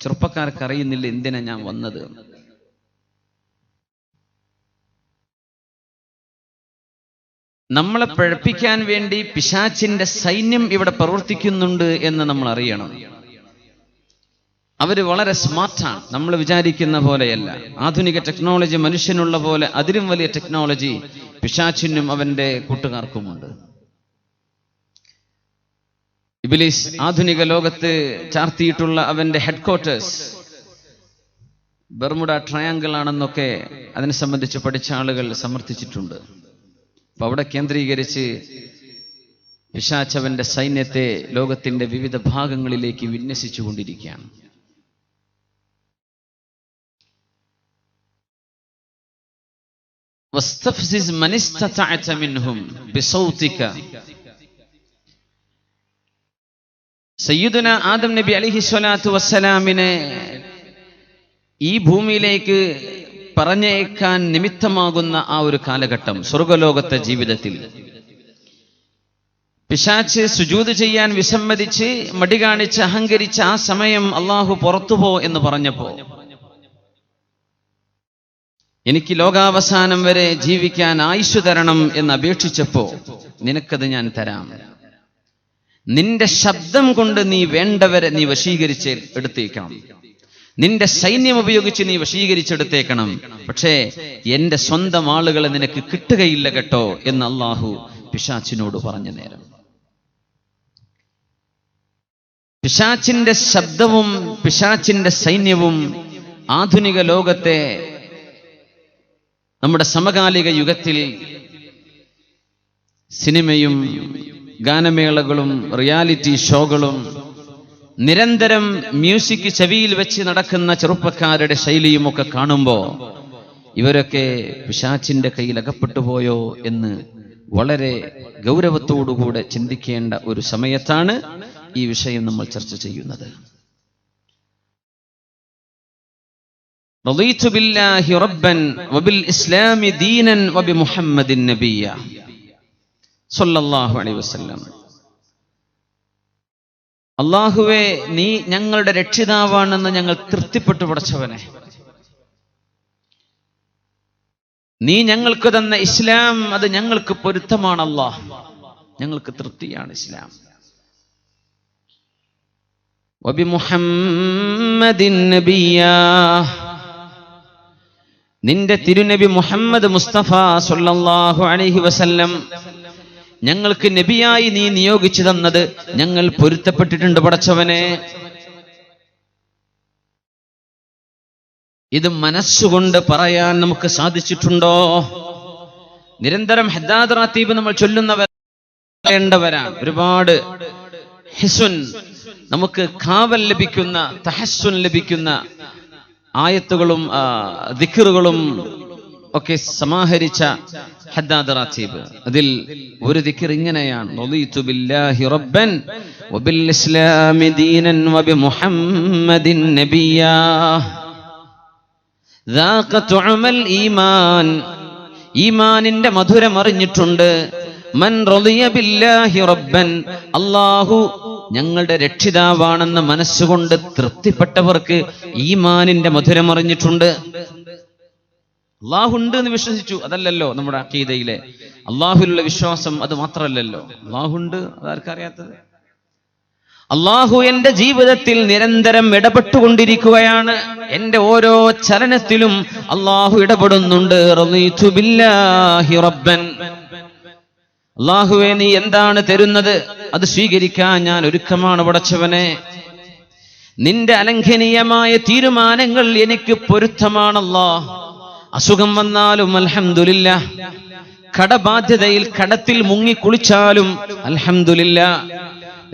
ചെറുപ്പക്കാർക്ക് അറിയുന്നില്ല എന്തിനാ ഞാൻ വന്നത്. നമ്മളെ പഴപ്പിക്കാൻ വേണ്ടി പിശാചിന്റെ സൈന്യം ഇവിടെ പ്രവർത്തിക്കുന്നുണ്ട് എന്ന് നമ്മൾ അറിയണം. അവര് വളരെ സ്മാർട്ടാണ്, നമ്മൾ വിചാരിക്കുന്ന പോലെയല്ല. ആധുനിക ടെക്നോളജി മനുഷ്യനുള്ള പോലെ അതിലും വലിയ ടെക്നോളജി പിശാചിനും അവന്റെ കൂട്ടുകാർക്കുമുണ്ട്. ഇബ്ലീസ് ആധുനിക ലോകത്ത് ചാർത്തിയിട്ടുള്ള അവന്റെ ഹെഡ്ക്വാർട്ടേഴ്സ് ബർമുഡ ട്രയാങ്കിൾ ആണെന്നൊക്കെ അതിനെ സംബന്ധിച്ച് പഠിച്ച ആളുകൾ സമർത്ഥിച്ചിട്ടുണ്ട്. അപ്പൊ അവിടെ കേന്ദ്രീകരിച്ച് പിശാചവന്റെ സൈന്യത്തെ ലോകത്തിന്റെ വിവിധ ഭാഗങ്ങളിലേക്ക് വിന്യസിച്ചുകൊണ്ടിരിക്കുകയാണ്. വസ്തഫ്സിസ് മൻ ഇസ്തതഅത മിൻഹും ബിസൗതിക. സയ്യിദുന ആദം നബി അലൈഹി സ്വലാത്തു വസ്സലാമിനെ ഈ ഭൂമിയിലേക്ക് പറഞ്ഞേക്കാൻ നിമിത്തമാകുന്ന ആ ഒരു കാലഘട്ടം, സ്വർഗലോകത്തെ ജീവിതത്തിൽ പിശാച് സുജൂദ് ചെയ്യാൻ വിസമ്മതിച്ച് മടി കാണിച്ച് അഹങ്കരിച്ച ആ സമയം അള്ളാഹു പുറത്തുപോ എന്ന് പറഞ്ഞപ്പോ, എനിക്ക് ലോകാവസാനം വരെ ജീവിക്കാൻ ആയുസ് തരണം എന്ന് അപേക്ഷിച്ചപ്പോ, നിനക്കത് ഞാൻ തരാം, നിന്റെ ശബ്ദം കൊണ്ട് നീ വേണ്ടവരെ നീ വശീകരിച്ച് എടുത്തേക്കണം, നിന്റെ സൈന്യം ഉപയോഗിച്ച് നീ വശീകരിച്ചെടുത്തേക്കണം, പക്ഷേ എന്റെ സ്വന്തം ആളുകളെ നിനക്ക് കിട്ടുകയില്ല കേട്ടോ എന്ന് അള്ളാഹു പിശാചിനോട് പറഞ്ഞ നേരം. പിശാചിന്റെ ശബ്ദവും പിശാചിന്റെ സൈന്യവും ആധുനിക ലോകത്തെ നമ്മുടെ സമകാലിക യുഗത്തിൽ സിനിമയും ഗാനമേളകളും റിയാലിറ്റി ഷോകളും നിരന്തരം മ്യൂസിക് ചെവിയിൽ വെച്ച് നടക്കുന്ന ചെറുപ്പക്കാരുടെ ശൈലിയുമൊക്കെ കാണുമ്പോൾ ഇവരൊക്കെ പിശാചിന്റെ കയ്യിൽ അകപ്പെട്ടുപോയോ എന്ന് വളരെ ഗൗരവത്തോടുകൂടെ ചിന്തിക്കേണ്ട ഒരു സമയത്താണ് ഈ വിഷയം നമ്മൾ ചർച്ച ചെയ്യുന്നത്. റളീതു ബില്ലാഹി റബ്ബൻ വബിൽ ഇസ്ലാമി ദീനൻ വബിമുഹമ്മദിൻ നബിയ്യ സല്ലല്ലാഹു അലൈഹി വസല്ലം. അല്ലാഹുവേ, നീ ഞങ്ങളുടെ രക്ഷിതാവാണെന്ന് ഞങ്ങൾ തൃപ്തിപ്പെട്ടു പടച്ചവനെ. നീ ഞങ്ങൾക്ക് തന്ന ഇസ്ലാം അത് ഞങ്ങൾക്ക് പൊരുത്തമാണ് അല്ലാഹ്, ഞങ്ങൾക്ക് തൃപ്തിയാണ് ഇസ്ലാം. വബിമുഹമ്മദിൻ നബിയ്യ, നിന്റെ തിരുനബി മുഹമ്മദ് മുസ്തഫ സല്ലല്ലാഹു അലൈഹി വസല്ലം ഞങ്ങൾക്ക് നബിയായി നീ നിയോഗിച്ചു തന്നത് ഞങ്ങൾ പൊരുത്തപ്പെട്ടിട്ടുണ്ട് പടച്ചവനെ. ഇത് മനസ്സുകൊണ്ട് പറയാൻ നമുക്ക് സാധിച്ചിട്ടുണ്ടോ? നിരന്തരം ഹദ്ദാദ് റാത്തീബ് നമ്മൾ ചൊല്ലുന്നവരാണ്. ഒരുപാട് ഹിസ്ൻ, നമുക്ക് കാവൽ ലഭിക്കുന്ന, തഹസ്സുൻ ലഭിക്കുന്ന ആയത്തുകളും ദിക്റുകളും ഒക്കെ സമാഹരിച്ച ഹദ്ദാദ് റാത്തീബ്. അതിൽ ഒരു ദിക്ർ ഇങ്ങനെയാണ്: റളീതു ബില്ലാഹി റബ്ബൻ വബിൽ ഇസ്ലാമി ദീനൻ വബിമുഹമ്മദിൻ നബിയ്യ ദാഖ തുഅമൽ ഈമാൻ. ഈമാനിന്റെ മധുരം അറിഞ്ഞിട്ടുണ്ട്. മൻ റളിയ ബില്ലാഹി റബ്ബൻ, അല്ലാഹു ഞങ്ങളുടെ രക്ഷിതാവാണെന്ന് മനസ്സുകൊണ്ട് തൃപ്തിപ്പെട്ടവർക്ക് ഈമാനിന്റെ മധുരം അറിഞ്ഞിട്ടുണ്ട്. അള്ളാഹുണ്ട് എന്ന് വിശ്വസിച്ചു, അതല്ലല്ലോ നമ്മുടെ അഖീദയിലെ അള്ളാഹുലുള്ള വിശ്വാസം. അത് മാത്രമല്ലല്ലോ, അള്ളാഹുണ്ട്, അതാർക്കറിയാത്തത്? അള്ളാഹു എന്റെ ജീവിതത്തിൽ നിരന്തരം ഇടപെട്ടുകൊണ്ടിരിക്കുകയാണ്. എന്റെ ഓരോ ചലനത്തിലും അള്ളാഹു ഇടപെടുന്നുണ്ട്. റളീതു ബില്ലാഹി റബ്ബൻ, അള്ളാഹുവേ നീ എന്താണ് തരുന്നത് അത് സ്വീകരിക്കാൻ ഞാൻ ഒരുക്കമാണ് പടച്ചവനെ. നിന്റെ അലംഘനീയമായ തീരുമാനങ്ങൾ എനിക്ക് പൊരുത്തമാണല്ലോ. അസുഖം വന്നാലും അൽഹംദുലില്ലാഹ്, കടബാധ്യതയിൽ കടത്തിൽ മുങ്ങി കുളിച്ചാലും അൽഹംദുലില്ലാഹ്,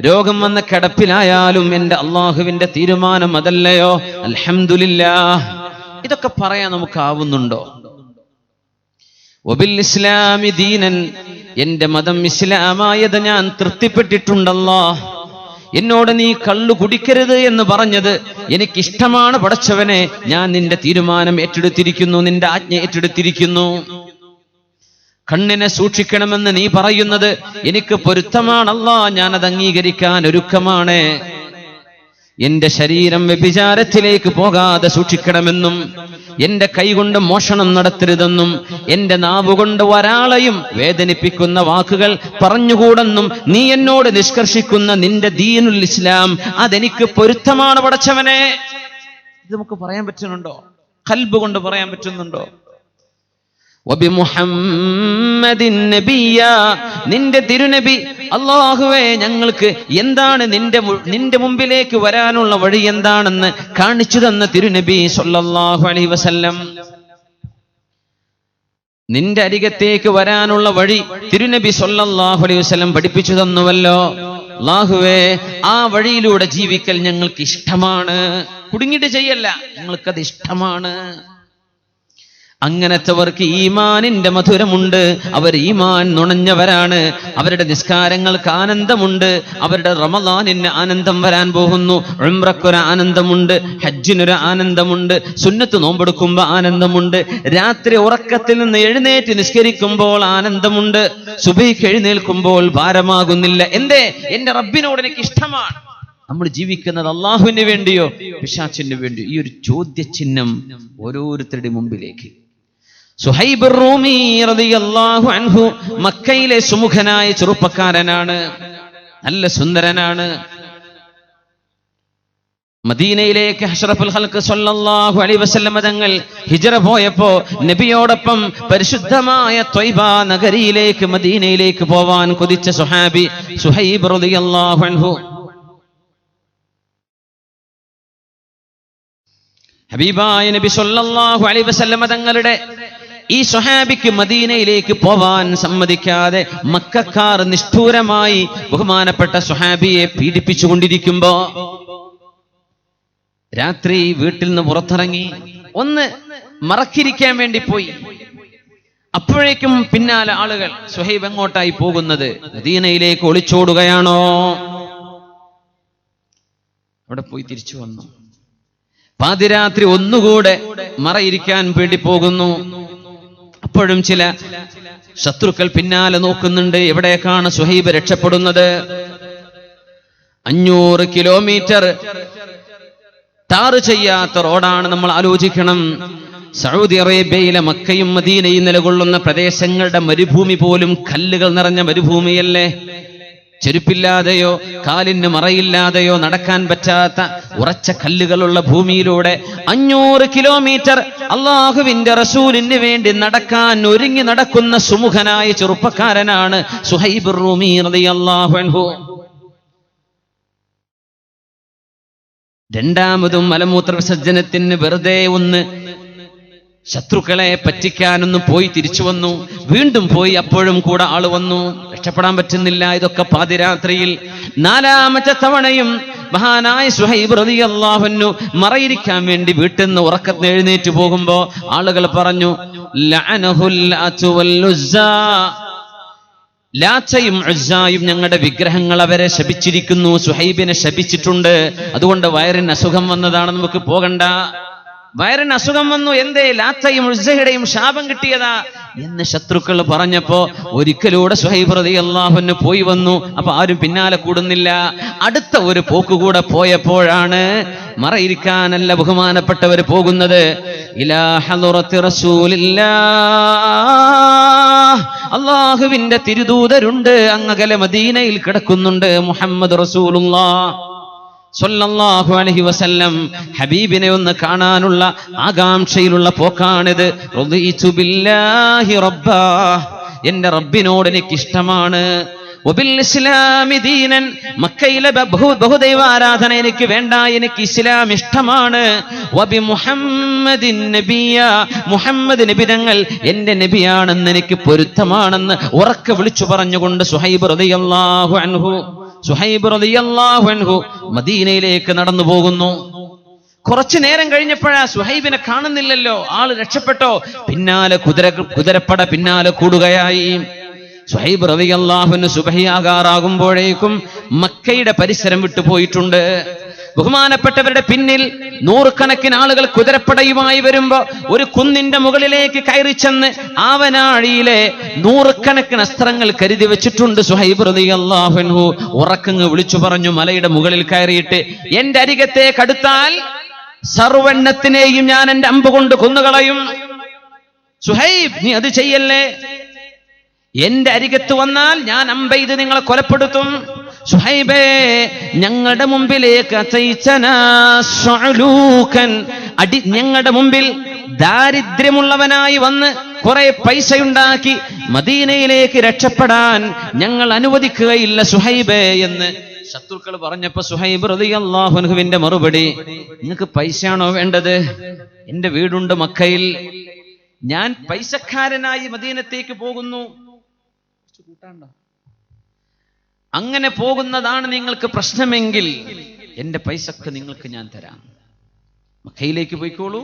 രോഗം വന്ന കിടപ്പിലായാലും എന്റെ അള്ളാഹുവിന്റെ തീരുമാനം അതല്ലയോ, അൽഹംദുലില്ലാഹ്. ഇതൊക്കെ പറയാൻ നമുക്കാവുന്നുണ്ടോ? വബിൽ ഇസ്ലാമി ദീനൻ, എന്റെ മതം ഇസ്ലാമായത് ഞാൻ തൃപ്തിപ്പെട്ടിട്ടുണ്ടല്ലോ. എന്നോട് നീ കള്ളു കുടിക്കരുത് എന്ന് പറഞ്ഞത് എനിക്കിഷ്ടമാണ് പടച്ചവനെ. ഞാൻ നിന്റെ തീരുമാനം ഏറ്റെടുത്തിരിക്കുന്നു, നിന്റെ ആജ്ഞ ഏറ്റെടുത്തിരിക്കുന്നു. കണ്ണിനെ സൂക്ഷിക്കണമെന്ന് നീ പറയുന്നത് എനിക്ക് പൊരുത്തമാണല്ലോ, ഞാനത് അംഗീകരിക്കാൻ ഒരുക്കമാണ്. എന്റെ ശരീരം വ്യഭിചാരത്തിലേക്ക് പോകാതെ സൂക്ഷിക്കണമെന്നും എന്റെ കൈകൊണ്ട് മോഷണം നടത്തരുതെന്നും എന്റെ നാവുകൊണ്ട് ഒരാളെയും വേദനിപ്പിക്കുന്ന വാക്കുകൾ പറഞ്ഞുകൂടെന്നും നീ എന്നോട് നിഷ്കർഷിക്കുന്ന നിന്റെ ദീനുൽ ഇസ്ലാം അതെനിക്ക് പൊരുത്തമാണ് പടച്ചവനെ. ഇത് നമുക്ക് പറയാൻ പറ്റുന്നുണ്ടോ? ഖൽബ് കൊണ്ട് പറയാൻ പറ്റുന്നുണ്ടോ? വബിമുഹമ്മദിൻ നബിയ, നിന്റെ തിരുനബി അല്ലാഹുവേ ഞങ്ങൾക്ക് എന്താണ് നിന്റെ മുമ്പിലേക്ക് വരാനുള്ള വഴി എന്താണെന്ന് കാണിച്ചു തന്ന തിരുനബി സ്വല്ലല്ലാഹു അലൈഹി വസല്ലം. നിന്റെ അരികത്തേക്ക് വരാനുള്ള വഴി തിരുനബി സ്വല്ലല്ലാഹു അലൈഹി വസല്ലം പഠിപ്പിച്ചു തന്നുവല്ലോ. അല്ലാഹുവേ ആ വഴിയിലൂടെ ജീവിക്കൽ ഞങ്ങൾക്ക് ഇഷ്ടമാണ്, കുടുങ്ങിയിട്ട് ചെയ്യല്ല, ഞങ്ങൾക്കത് ഇഷ്ടമാണ്. അങ്ങനത്തെവർക്ക് ഈമാനിന്റെ മധുരമുണ്ട്. അവർ ഈമാൻ നുണഞ്ഞവരാണ്. അവരുടെ നിസ്കാരങ്ങൾക്ക് ആനന്ദമുണ്ട്. അവരുടെ റമളാനിന് ആനന്ദം വരാൻ പോകുന്നു. ഉംറക്കൊരു ആനന്ദമുണ്ട്, ഹജ്ജിനൊരു ആനന്ദമുണ്ട്, സുന്നത്ത് നോമ്പെടുക്കുമ്പോൾ ആനന്ദമുണ്ട്, രാത്രി ഉറക്കത്തിൽ നിന്ന് എഴുന്നേറ്റ് നിസ്കരിക്കുമ്പോൾ ആനന്ദമുണ്ട്, സുബഹിക്ക് എഴുന്നേൽക്കുമ്പോൾ ഭാരമാകുന്നില്ല. എന്തേ? എന്റെ റബ്ബിനോട് എനിക്ക് ഇഷ്ടമാണ്. നമ്മൾ ജീവിക്കുന്നത് അള്ളാഹുവിന് വേണ്ടിയോ പിശാചിന് വേണ്ടിയോ? ഈ ഒരു ചോദ്യചിഹ്നം ഓരോരുത്തരുടെ മുമ്പിലേക്ക്. സുഹൈബ് റൂമി റളിയല്ലാഹു അൻഹു മക്കയിലെ സുമുഖനായ ചെറുപ്പക്കാരനാണ്, നല്ല സുന്ദരനാണ്. മദീനയിലേക്ക് അഷ്റഫുൽ ഖൽഖ് സ്വല്ലല്ലാഹു അലൈഹി വസല്ലം തങ്ങൾ ഹിജ്റ പോയപ്പോ നബിയോടൊപ്പം പരിശുദ്ധമായ ത്വയ്ബ നഗരിയിലേക്ക് മദീനയിലേക്ക് പോവാൻ കൊതിച്ച സുഹാബി സുഹൈബ് റളിയല്ലാഹു അൻഹു. ഹബീബായ നബി സ്വല്ലല്ലാഹു അലൈഹി വസല്ലം തങ്ങളുടെ ഈ സ്വഹാബിക്ക് മദീനയിലേക്ക് പോവാൻ സമ്മതിക്കാതെ മക്കക്കാർ നിഷ്ഠൂരമായി ബഹുമാനപ്പെട്ട സ്വഹാബിയെ പീഡിപ്പിച്ചുകൊണ്ടിരിക്കുമ്പോ രാത്രി വീട്ടിൽ നിന്ന് പുറത്തിറങ്ങി ഒന്ന് മറക്കിരിക്കാൻ വേണ്ടി പോയി. അപ്പോഴേക്കും പിന്നാലെ ആളുകൾ, സുഹൈബ് എങ്ങോട്ടായി പോകുന്നത്? മദീനയിലേക്ക് ഒളിച്ചോടുകയാണോ? അവിടെ പോയി തിരിച്ചു വന്നു. പാതിരാത്രി ഒന്നുകൂടെ മറയിരിക്കാൻ വേണ്ടി പോകുന്നു. അപ്പോഴും ചില ശത്രുക്കൾ പിന്നാലെ നോക്കുന്നുണ്ട്. എവിടേക്കാണ് സുഹൈബ് രക്ഷപ്പെടുന്നത്? 500 കിലോമീറ്റർ ടാർ ചെയ്യാത്ത റോഡാണ്. നമ്മൾ ആലോചിക്കണം, സൗദി അറേബ്യയിലെ മക്കയും മദീനയും നിലകൊള്ളുന്ന പ്രദേശങ്ങളുടെ മരുഭൂമി പോലും കല്ലുകൾ നിറഞ്ഞ മരുഭൂമിയല്ലേ? ചെരുപ്പില്ലാതെയോ കാലിന് മറയില്ലാതെയോ നടക്കാൻ പറ്റാത്ത ഉറച്ച കല്ലുകളുള്ള ഭൂമിയിലൂടെ 500 കിലോമീറ്റർ അള്ളാഹുവിന്റെ റസൂലിന് വേണ്ടി നടക്കാൻ ഒരുങ്ങി നടക്കുന്ന സുമുഖനായ ചെറുപ്പക്കാരനാണ് സുഹൈബ് റൂമി റളിയല്ലാഹു അൻഹു. രണ്ടാമതും മലമൂത്ര വിസർജനത്തിന് വെറുതെ ഒന്ന് ശത്രുക്കളെ പറ്റിക്കാനൊന്നും പോയി തിരിച്ചു വന്നു. വീണ്ടും പോയി, അപ്പോഴും കൂടെ ആള് വന്നു. രക്ഷപ്പെടാൻ പറ്റുന്നില്ല. ഇതൊക്കെ പാതിരാത്രിയിൽ. 4ാമത്തെ തവണയും മഹാനായ സുഹൈബ് റളിയല്ലാഹു അൻഹു മറയിരിക്കാൻ വേണ്ടി വീട്ടിൽ നിന്ന് ഉറക്കത്തിന് എഴുന്നേറ്റ് പോകുമ്പോ ആളുകൾ പറഞ്ഞു, ലഅനഹുൽ ലാത്തു വൽ ഉസ്സാ, ലാത്തയും ഉസ്സായും ഞങ്ങളുടെ വിഗ്രഹങ്ങൾ അവരെ ശപിച്ചിരിക്കുന്നു, സുഹൈബിനെ ശപിച്ചിട്ടുണ്ട്, അതുകൊണ്ട് വയറിന് അസുഖം വന്നതാണ്, നമുക്ക് പോകണ്ട. വയറിന് അസുഖം വന്നു. എന്തേ? ലാത്തയും ഉസ്സയുടെയും ശാപം കിട്ടിയതാ എന്ന് ശത്രുക്കൾ പറഞ്ഞപ്പോ ഒരിക്കലൂടെ സുഹൈബ് റളിയല്ലാഹു അൻഹു പോയി വന്നു. അപ്പൊ ആരും പിന്നാലെ കൂടുന്നില്ല. അടുത്ത ഒരു പോക്കുകൂടെ പോയപ്പോഴാണ് മറയിരിക്കാനല്ല ബഹുമാനപ്പെട്ടവർ പോകുന്നത്. ഇലാ ഹളറത്തി റസൂലില്ലാഹ്, അല്ലാഹുവിന്റെ തിരുദൂതരുണ്ട് അങ്ങകലെ മദീനയിൽ കിടക്കുന്നുണ്ട്. മുഹമ്മദ് റസൂലുള്ളാഹ് സ്വല്ലല്ലാഹു അലൈഹി വസല്ലം ഹബീബിനെ ഒന്ന് കാണാനുള്ള ആകാംക്ഷയിലുള്ള പോക്കാണിത്. റളിതു ബില്ലാഹി റബ്ബാ, എന്റെ റബ്ബിനോട് എനിക്ക് ഇഷ്ടമാണ്. വബിൽ ഇസ്ലാമി ദീനൻ, മക്കയിലെ ബഹുദൈവ ആരാധന എനിക്ക് വേണ്ട, എനിക്ക് ഇസ്ലാം ഇഷ്ടമാണ്. വബി മുഹമ്മദിൻ നബിയ, മുഹമ്മദ് നബി തങ്ങൾ എന്റെ നബിയാണെന്ന് എനിക്ക് പൊരുത്തമാണെന്ന് ഉറക്കെ വിളിച്ചു പറഞ്ഞുകൊണ്ട് സുഹൈബ് റളിയല്ലാഹു അൻഹു മദീനയിലേക്ക് നടന്നു പോകുന്നു. കുറച്ചു നേരം കഴിഞ്ഞപ്പോഴാ സുഹൈബിനെ കാണുന്നില്ലല്ലോ. ആള് രക്ഷപ്പെട്ടോ? പിന്നാലെ കുതിരപ്പട പിന്നാലെ കൂടുകയായി. സുഹൈബ് റളിയല്ലാഹു അൻഹു സുബഹിയാകാറാകുമ്പോഴേക്കും മക്കയുടെ പരിസരം വിട്ടു പോയിട്ടുണ്ട്. ബഹുമാനപ്പെട്ടവരുടെ പിന്നിൽ നൂറുകണക്കിന് ആളുകൾ കുതിരപ്പടയുമായി വരുമ്പോ ഒരു കുന്നിന്റെ മുകളിലേക്ക് കയറി ചെന്ന് ആവനാഴിയിലെ നൂറുകണക്കിന് അസ്ത്രങ്ങൾ കരുതി വെച്ചിട്ടുണ്ട്. സുഹൈബ് റളിയല്ലാഹു അൻഹു ഉറക്കങ്ങ് വിളിച്ചു പറഞ്ഞു, മലയുടെ മുകളിൽ കയറിയിട്ട് എന്റെ അരികത്തേക്ക് അടുത്താൽ സർവെണ്ണത്തിനെയും ഞാൻ എന്റെ അമ്പ് കൊണ്ട് കൊന്നുകളയും. സുഹൈബ്, നീ അത് ചെയ്യല്ലേ. എന്റെ അരികത്ത് വന്നാൽ ഞാൻ അമ്പെയ്ത് നിങ്ങളെ കൊലപ്പെടുത്തും. സുഹൈബേ, ഞങ്ങളുടെ മുമ്പിലേക്ക് ഞങ്ങളുടെ മുമ്പിൽ ദാരിദ്ര്യമുള്ളവനായി വന്ന് കുറെ പൈസയുണ്ടാക്കി മദീനയിലേക്ക് രക്ഷപ്പെടാൻ ഞങ്ങൾ അനുവദിക്കുകയില്ല സുഹൈബേ എന്ന് ശത്രുക്കൾ പറഞ്ഞപ്പോ സുഹൈബ് റളിയല്ലാഹു അൻഹുവിന്റെ മറുപടി, നിങ്ങൾക്ക് പൈസയാണോ വേണ്ടത്? എന്റെ വീടുണ്ട് മക്കയിൽ, ഞാൻ പൈസക്കാരനായി മദീനത്തേക്ക് പോകുന്നു. അങ്ങനെ പോകുന്നതാണ് നിങ്ങൾക്ക് പ്രശ്നമെങ്കിൽ എന്റെ പൈസക്ക് നിങ്ങൾക്ക് ഞാൻ തരാം. മക്കയിലേക്ക് പോയിക്കോളൂ.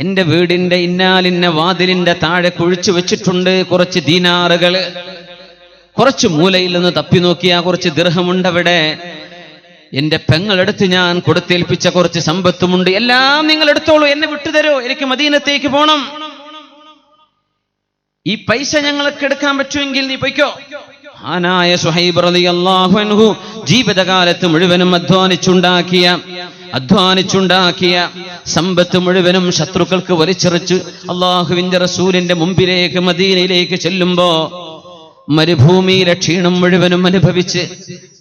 എന്റെ വീടിന്റെ ഇന്നാലിന്ന വാതിലിന്റെ താഴെ കുഴിച്ചു വെച്ചിട്ടുണ്ട് കുറച്ച് ദീനാറുകള്. കുറച്ച് മൂലയിൽ നിന്ന് തപ്പി നോക്കിയാ കുറച്ച് ദിർഹമുണ്ട് അവിടെ. എന്റെ പെങ്ങളെടുത്ത് ഞാൻ കൊടുത്തേൽപ്പിച്ച കുറച്ച് സമ്പത്തുമുണ്ട്. എല്ലാം നിങ്ങൾ എടുത്തോളൂ, എന്നെ വിട്ടുതരൂ, എനിക്ക് മദീനത്തേക്ക് പോണം. ഈ പൈസ ഞങ്ങൾക്ക് എടുക്കാൻ പറ്റുമെങ്കിൽ നീ പൊയ്ക്കോ. ആനായ സുഹൈബ് റളിയല്ലാഹു അൻഹു ജീവിതകാലത്ത് മുഴുവനും അധ്വാനിച്ചുണ്ടാക്കിയ സമ്പത്ത് മുഴുവനും ശത്രുക്കൾക്ക് വലിച്ചെറിച്ച് അള്ളാഹുവിന്റെ റസൂലിന്റെ മുമ്പിലേക്ക് മദീനയിലേക്ക് ചെല്ലുമ്പോ മരുഭൂമിയിലെ ക്ഷീണം മുഴുവനും അനുഭവിച്ച്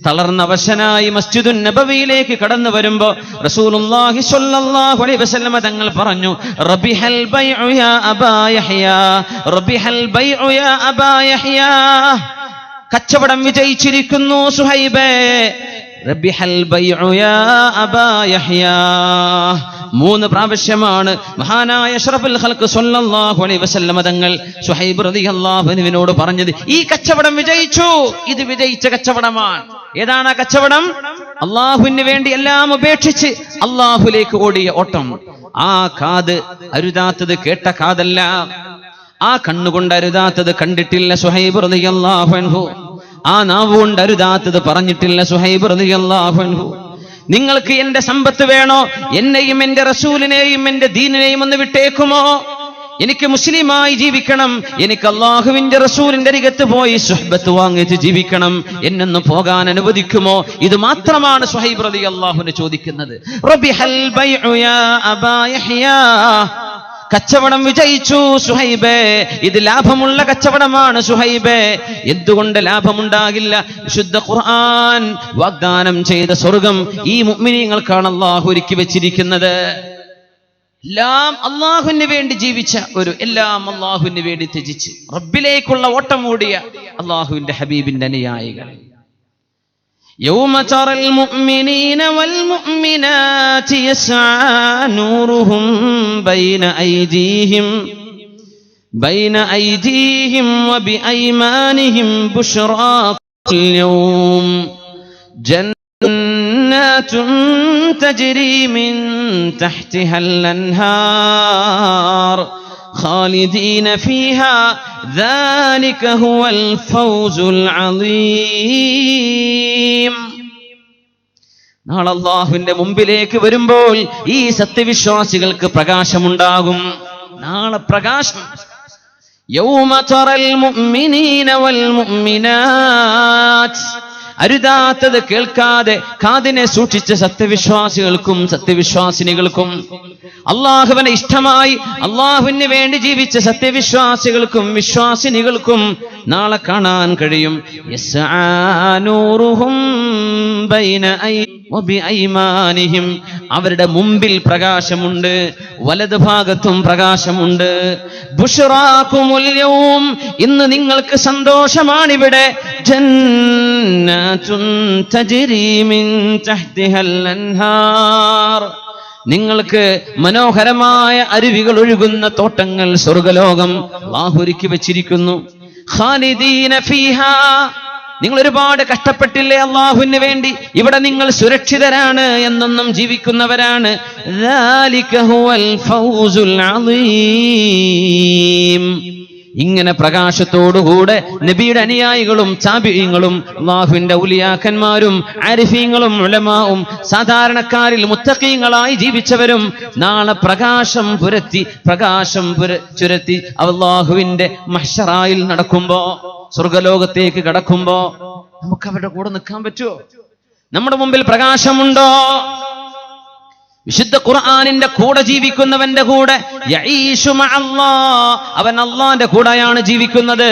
തളർന്നവശനായി മസ്ജിദുൻ നബവിയിലേക്ക് കടന്നു വരുമ്പോ റസൂലുള്ളാഹി സ്വല്ലല്ലാഹു അലൈഹി വസല്ലം തങ്ങൾ പറഞ്ഞു, റബിഹൽ ബൈഉ യാ അബാ യഹ്യാ, റബിഹൽ ബൈഉ യാ അബാ യഹ്യാ. കച്ചവടം വിജയിച്ചിരിക്കുന്നു സുഹൈബേ. റബിഹൽ ബൈഉ യാ അബാ യഹ്യാ. 3 പ്രാവശ്യമാണ് മഹാനായ അഷ്റഫുൽ ഖൽഖ് സ്വല്ലല്ലാഹു അലൈഹി വസല്ലം തങ്ങൾ സുഹൈബ് റളിയല്ലാഹു അൻഹുവിനോട് പറഞ്ഞത്, ഈ കച്ചവടം വിജയിച്ചു, ഇത് വിജയിച്ച കച്ചവടമാണ്. ഏതാണ് ആ കച്ചവടം? അള്ളാഹുവിന് വേണ്ടി എല്ലാം ഉപേക്ഷിച്ച് അള്ളാഹുലേക്ക് ഓടിയ ഓട്ടം. ആ കാത് അരുതാത്തത് കേട്ട കാതല്ല, ആ കണ്ണുകൊണ്ട് അരുതാത്തത് കണ്ടിട്ടില്ല സുഹൈബ് റളിയല്ലാഹു അൻഹു. ആ നാവുകൊണ്ട് അരുതാത്തത് പറഞ്ഞിട്ടില്ല സുഹൈബ് റളിയല്ലാഹു അൻഹു. നിങ്ങൾക്ക് എന്റെ സമ്പത്ത് വേണോ? എന്നെയും എന്റെ റസൂലിനെയും എന്റെ ദീനിനെയും ഒന്ന് വിട്ടേക്കുമോ? എനിക്ക് മുസ്ലിമായി ജീവിക്കണം, എനിക്ക് അള്ളാഹുവിന്റെ റസൂലിന്റെ അരികത്ത് പോയി സുഹ്ബത്ത് വാങ്ങിച്ച് ജീവിക്കണം, എന്നൊന്ന് പോകാൻ അനുവദിക്കുമോ? ഇത് മാത്രമാണ് സുഹൈബ് റളിയല്ലാഹു ചോദിക്കുന്നത്. റബിഹൽ ബൈഉ യാ അബാ യഹ്യാ. കച്ചവടം വിജയിച്ചു സുഹൈബേ, ഇത് ലാഭമുള്ള കച്ചവടമാണ് സുഹൈബേ. എന്തുകൊണ്ട് ലാഭമുണ്ടാകില്ല? വിശുദ്ധ ഖുർആൻ വാഗ്ദാനം ചെയ്ത സ്വർഗം ഈ മുഅ്മിനീങ്ങൾക്കാണ് അല്ലാഹു ഒരുക്കി വെച്ചിരിക്കുന്നത്. എല്ലാം അള്ളാഹുവിന് വേണ്ടി ജീവിച്ച എല്ലാം അള്ളാഹുവിന് വേണ്ടി ത്യജിച്ച് റബ്ബിലേക്കുള്ള ഓട്ടം ഓടിയ അള്ളാഹുവിന്റെ ഹബീബിന്റെ അനുയായികൾ. يوم ترى المؤمنين والمؤمنات يسعى نورهم بين أيديهم وبأيمانهم بشراكم اليوم جنات تجري من تحتها الأنهار خالدين فيها ذلك هو الفوز العظيم. നാളെ അല്ലാഹുവിന്റെ മുമ്പിലേക്ക് വരുമ്പോൾ ഈ സത്യവിശ്വാസികൾക്ക് പ്രകാശമുണ്ടാകും. നാളെ പ്രകാശം. യൗമ തറൽ മുഅ്മിനീന വൽ മുഅ്മിനാത്ത്. അരുതാത്തത് കേൾക്കാതെ കാതിനെ സൂക്ഷിച്ച സത്യവിശ്വാസികൾക്കും സത്യവിശ്വാസിനികൾക്കും, അള്ളാഹുവിനെ ഇഷ്ടമായി അള്ളാഹുവിന് വേണ്ടി ജീവിച്ച സത്യവിശ്വാസികൾക്കും വിശ്വാസിനികൾക്കും നാളെ കാണാൻ കഴിയും. അവരുടെ മുമ്പിൽ പ്രകാശമുണ്ട്, വലത് ഭാഗത്തും പ്രകാശമുണ്ട്. ബുശ്റാകുമുൽ യൗം, ഇന്ന് നിങ്ങൾക്ക് സന്തോഷമാണിവിടെ. ജന്നാതുൻ തജ്രി മിൻ തഹ്തിഹൽ അൻഹാർ, നിങ്ങൾക്ക് മനോഹരമായ അരുവികൾ ഒഴുകുന്ന തോട്ടങ്ങൾ സ്വർഗ്ഗലോകം അല്ലാഹു ഒരുക്കി വെച്ചിരിക്കുന്നു. ഖാലിദീന ഫീഹാ, നിങ്ങൾ ഒരുപാട് കഷ്ടപ്പെട്ടില്ലേ അള്ളാഹുവിന് വേണ്ടി, ഇവിടെ നിങ്ങൾ സുരക്ഷിതരാണ്, എന്നൊന്നും ജീവിക്കുന്നവരാണ്. ذَلِكَ هُوَ الْفَوْزُ الْعَظِيمُ. ഇങ്ങനെ പ്രകാശത്തോടുകൂടെ നബിയുടെ അനുയായികളും താബിഈങ്ങളും അല്ലാഹുവിന്റെ ഔലിയാക്കന്മാരും ആരിഫീങ്ങളും ഉലമാവും സാധാരണക്കാരിൽ മുത്തഖീങ്ങളായി ജീവിച്ചവരും നാളെ പ്രകാശം ചുരത്തി അല്ലാഹുവിന്റെ മഹ്ശറായിൽ നടക്കുമ്പോ, സ്വർഗലോകത്തേക്ക് കടക്കുമ്പോ നമുക്ക് അവരുടെ കൂടെ നിൽക്കാൻ പറ്റുമോ? നമ്മുടെ മുമ്പിൽ പ്രകാശമുണ്ടോ? വിശുദ്ധ ഖുർആനിന്റെ കൂടെ ജീവിക്കുന്നവന്റെ കൂടെ യഈശു മഅല്ലാഹ്, അവൻ അല്ലാഹുവിന്റെ കൂടെയാണ് ജീവിക്കുന്നത്.